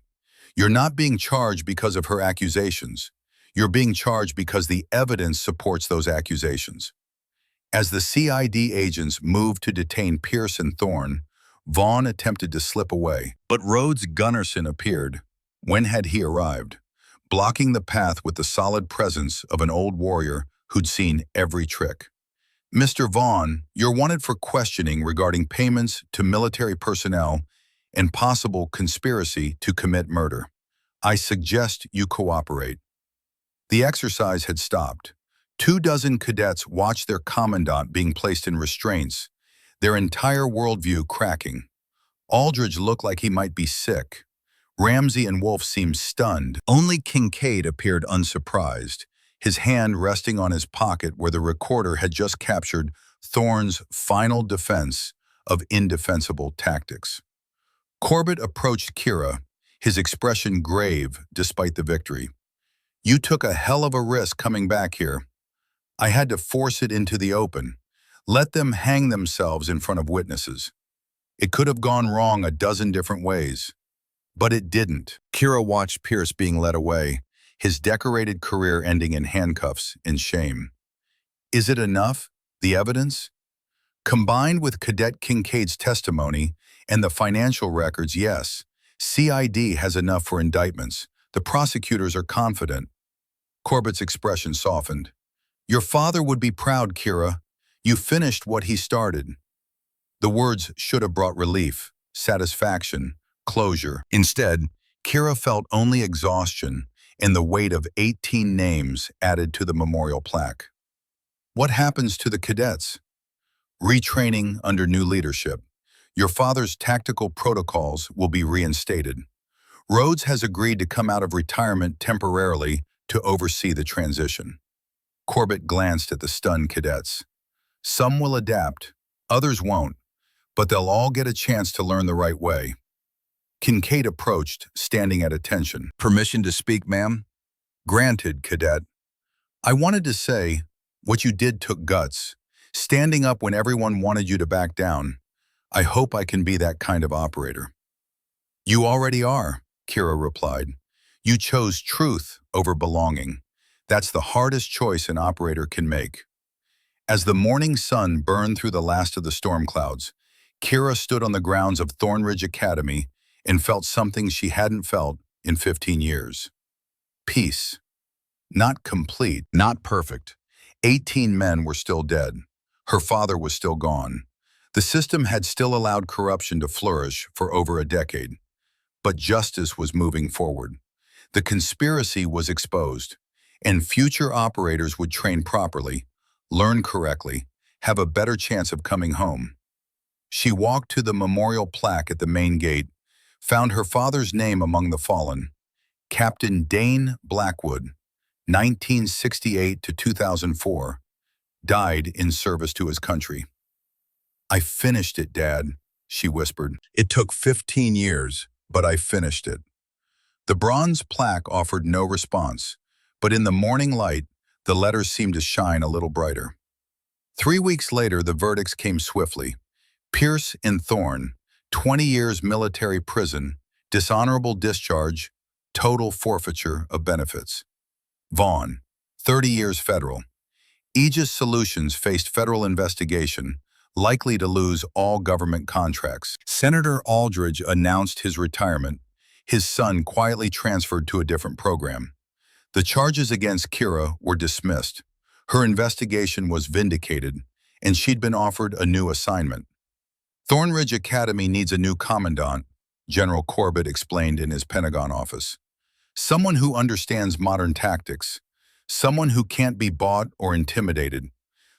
Speaker 1: You're not being charged because of her accusations. You're being charged because the evidence supports those accusations." As the CID agents moved to detain Pierce and Thorne, Vaughn attempted to slip away, but Rhodes Gunnarsson appeared. When had he arrived? Blocking the path with the solid presence of an old warrior who'd seen every trick. "Mr. Vaughn, you're wanted for questioning regarding payments to military personnel and possible conspiracy to commit murder. I suggest you cooperate." The exercise had stopped. 24 cadets watched their commandant being placed in restraints, their entire worldview cracking. Aldridge looked like he might be sick. Ramsey and Wolf seemed stunned. Only Kincaid appeared unsurprised, his hand resting on his pocket where the recorder had just captured Thorne's final defense of indefensible tactics. Corbett approached Kira, his expression grave despite the victory. "You took a hell of a risk coming back here. I had to force it into the open. Let them hang themselves in front of witnesses. It could have gone wrong a dozen different ways. But it didn't." Kira watched Pierce being led away, his decorated career ending in handcuffs and shame. "Is it enough, the evidence?" Combined with Cadet Kincaid's testimony and the financial records, yes, CID has enough for indictments. The prosecutors are confident. Corbett's expression softened. "Your father would be proud, Kira. You finished what he started." The words should have brought relief, satisfaction, closure. Instead, Kira felt only exhaustion and the weight of 18 names added to the memorial plaque. What happens to the cadets? Retraining under new leadership. Your father's tactical protocols will be reinstated. Rhodes has agreed to come out of retirement temporarily to oversee the transition. Corbett glanced at the stunned cadets. Some will adapt, others won't, but they'll all get a chance to learn the right way. Kincaid approached, standing at attention. "Permission to speak, ma'am?" "Granted, cadet. I wanted to say, what you did took guts. Standing up when everyone wanted you to back down. I hope I can be that kind of operator." "You already are," Kira replied. "You chose truth over belonging. That's the hardest choice an operator can make." As the morning sun burned through the last of the storm clouds, Kira stood on the grounds of Thornridge Academy and felt something she hadn't felt in 15 years. Peace. Not complete, not perfect. 18 men were still dead. Her father was still gone. The system had still allowed corruption to flourish for over a decade. But justice was moving forward. The conspiracy was exposed, and future operators would train properly, learn correctly, have a better chance of coming home. She walked to the memorial plaque at the main gate, found her father's name among the fallen, Captain Dane Blackwood, 1968 to 2004, died in service to his country. "I finished it, Dad," she whispered. "It took 15 years, but I finished it." The bronze plaque offered no response, but in the morning light, the letters seemed to shine a little brighter. 3 weeks later, the verdicts came swiftly. Pierce and Thorne, 20 years military prison, dishonorable discharge, total forfeiture of benefits. Vaughn, 30 years federal. Aegis Solutions faced federal investigation, likely to lose all government contracts. Senator Aldridge announced his retirement. His son quietly transferred to a different program. The charges against Kira were dismissed. Her investigation was vindicated, and she'd been offered a new assignment. "Thornridge Academy needs a new commandant," General Corbett explained in his Pentagon office. "Someone who understands modern tactics, Someone who can't be bought or intimidated.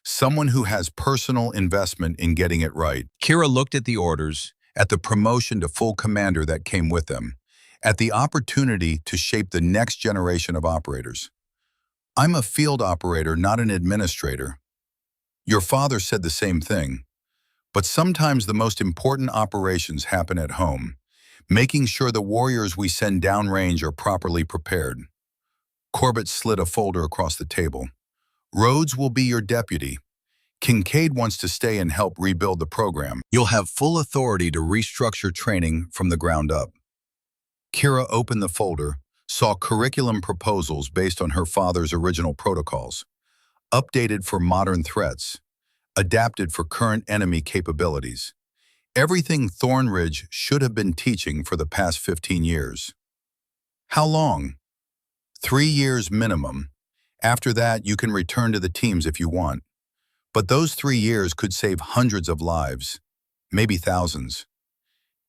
Speaker 1: Someone who has personal investment in getting it right. Kira looked at the orders, at the promotion to full commander that came with them, at the opportunity to shape the next generation of operators. I'm a field operator, not an administrator. Your father said the same thing. But sometimes the most important operations happen at home, making sure the warriors we send downrange are properly prepared. Corbett slid a folder across the table. Rhodes will be your deputy. Kincaid wants to stay and help rebuild the program. You'll have full authority to restructure training from the ground up. Kira opened the folder, saw curriculum proposals based on her father's original protocols, updated for modern threats, adapted for current enemy capabilities. Everything Thornridge should have been teaching for the past 15 years. How long? 3 years minimum. After that, you can return to the teams if you want. But those 3 years could save hundreds of lives, maybe thousands.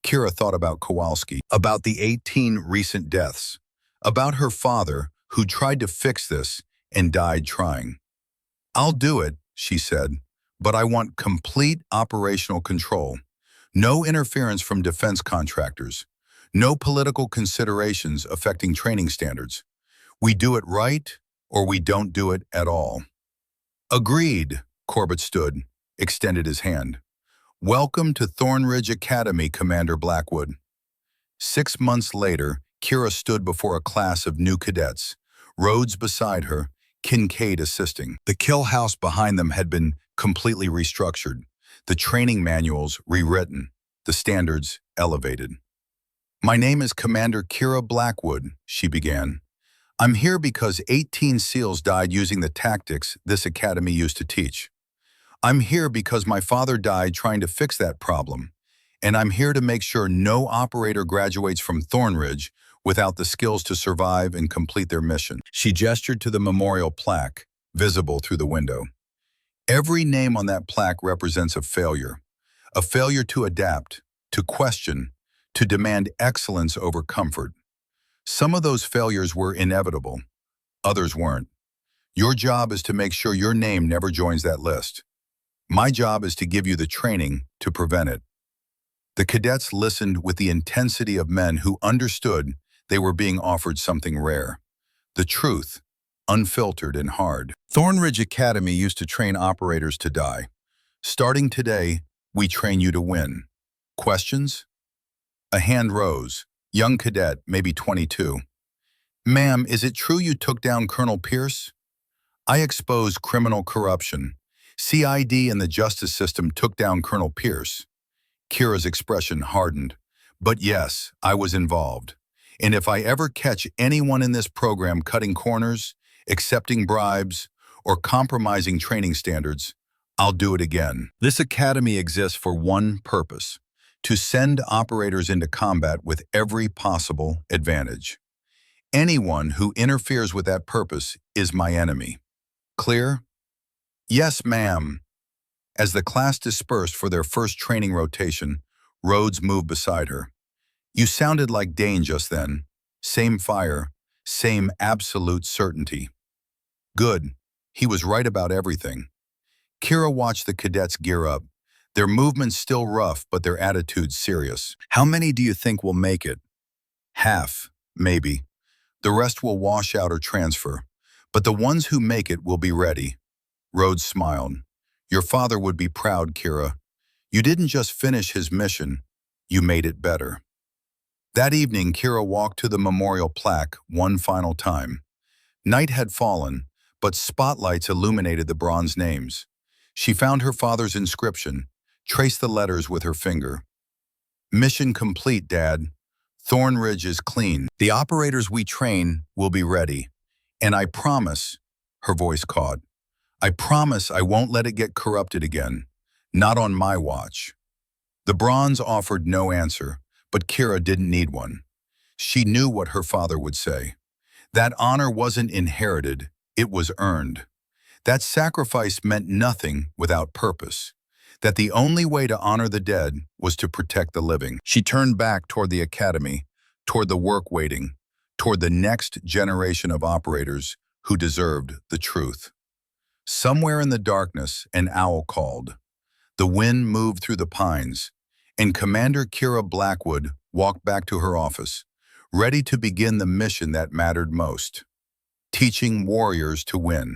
Speaker 1: Kira thought about Kowalski, about the 18 recent deaths, about her father who tried to fix this and died trying. I'll do it, she said, but I want complete operational control. No interference from defense contractors. No political considerations affecting training standards. We do it right, or we don't do it at all. Agreed, Corbett stood, extended his hand. Welcome to Thornridge Academy, Commander Blackwood. 6 months later, Kira stood before a class of new cadets, Rhodes beside her, Kincaid assisting. The kill house behind them had been completely restructured, the training manuals rewritten, the standards elevated. My name is Commander Kira Blackwood, she began. I'm here because 18 SEALs died using the tactics this academy used to teach. I'm here because my father died trying to fix that problem, and I'm here to make sure no operator graduates from Thornridge without the skills to survive and complete their mission. She gestured to the memorial plaque, visible through the window. Every name on that plaque represents a failure to adapt, to question, to demand excellence over comfort. Some of those failures were inevitable, others weren't. Your job is to make sure your name never joins that list. My job is to give you the training to prevent it. The cadets listened with the intensity of men who understood they were being offered something rare. The truth, unfiltered and hard. Thornridge Academy used to train operators to die. Starting today, we train you to win. Questions? A hand rose. Young cadet, maybe 22. Ma'am, is it true you took down Colonel Pierce? I exposed criminal corruption. CID and the justice system took down Colonel Pierce. Kira's expression hardened. But yes, I was involved. And if I ever catch anyone in this program cutting corners, accepting bribes, or compromising training standards, I'll do it again. This academy exists for one purpose: to send operators into combat with every possible advantage. Anyone who interferes with that purpose is my enemy. Clear? Yes, ma'am. As the class dispersed for their first training rotation, Rhodes moved beside her. You sounded like Dane just then. Same fire, same absolute certainty. Good. He was right about everything. Kira watched the cadets gear up, their movements still rough but their attitudes serious. How many do you think will make it? Half, maybe. The rest will wash out or transfer. But the ones who make it will be ready. Rhodes smiled. Your father would be proud, Kira. You didn't just finish his mission, you made it better. That evening, Kira walked to the memorial plaque one final time. Night had fallen, but spotlights illuminated the bronze names. She found her father's inscription, traced the letters with her finger. Mission complete, Dad. Thornridge is clean. The operators we train will be ready. And I promise, her voice caught, I promise I won't let it get corrupted again. Not on my watch. The bronze offered no answer, but Kira didn't need one. She knew what her father would say. That honor wasn't inherited, it was earned. That sacrifice meant nothing without purpose. That the only way to honor the dead was to protect the living. She turned back toward the academy, toward the work waiting, toward the next generation of operators who deserved the truth. Somewhere in the darkness, an owl called. The wind moved through the pines, and Commander Kira Blackwood walked back to her office, ready to begin the mission that mattered most, teaching warriors to win.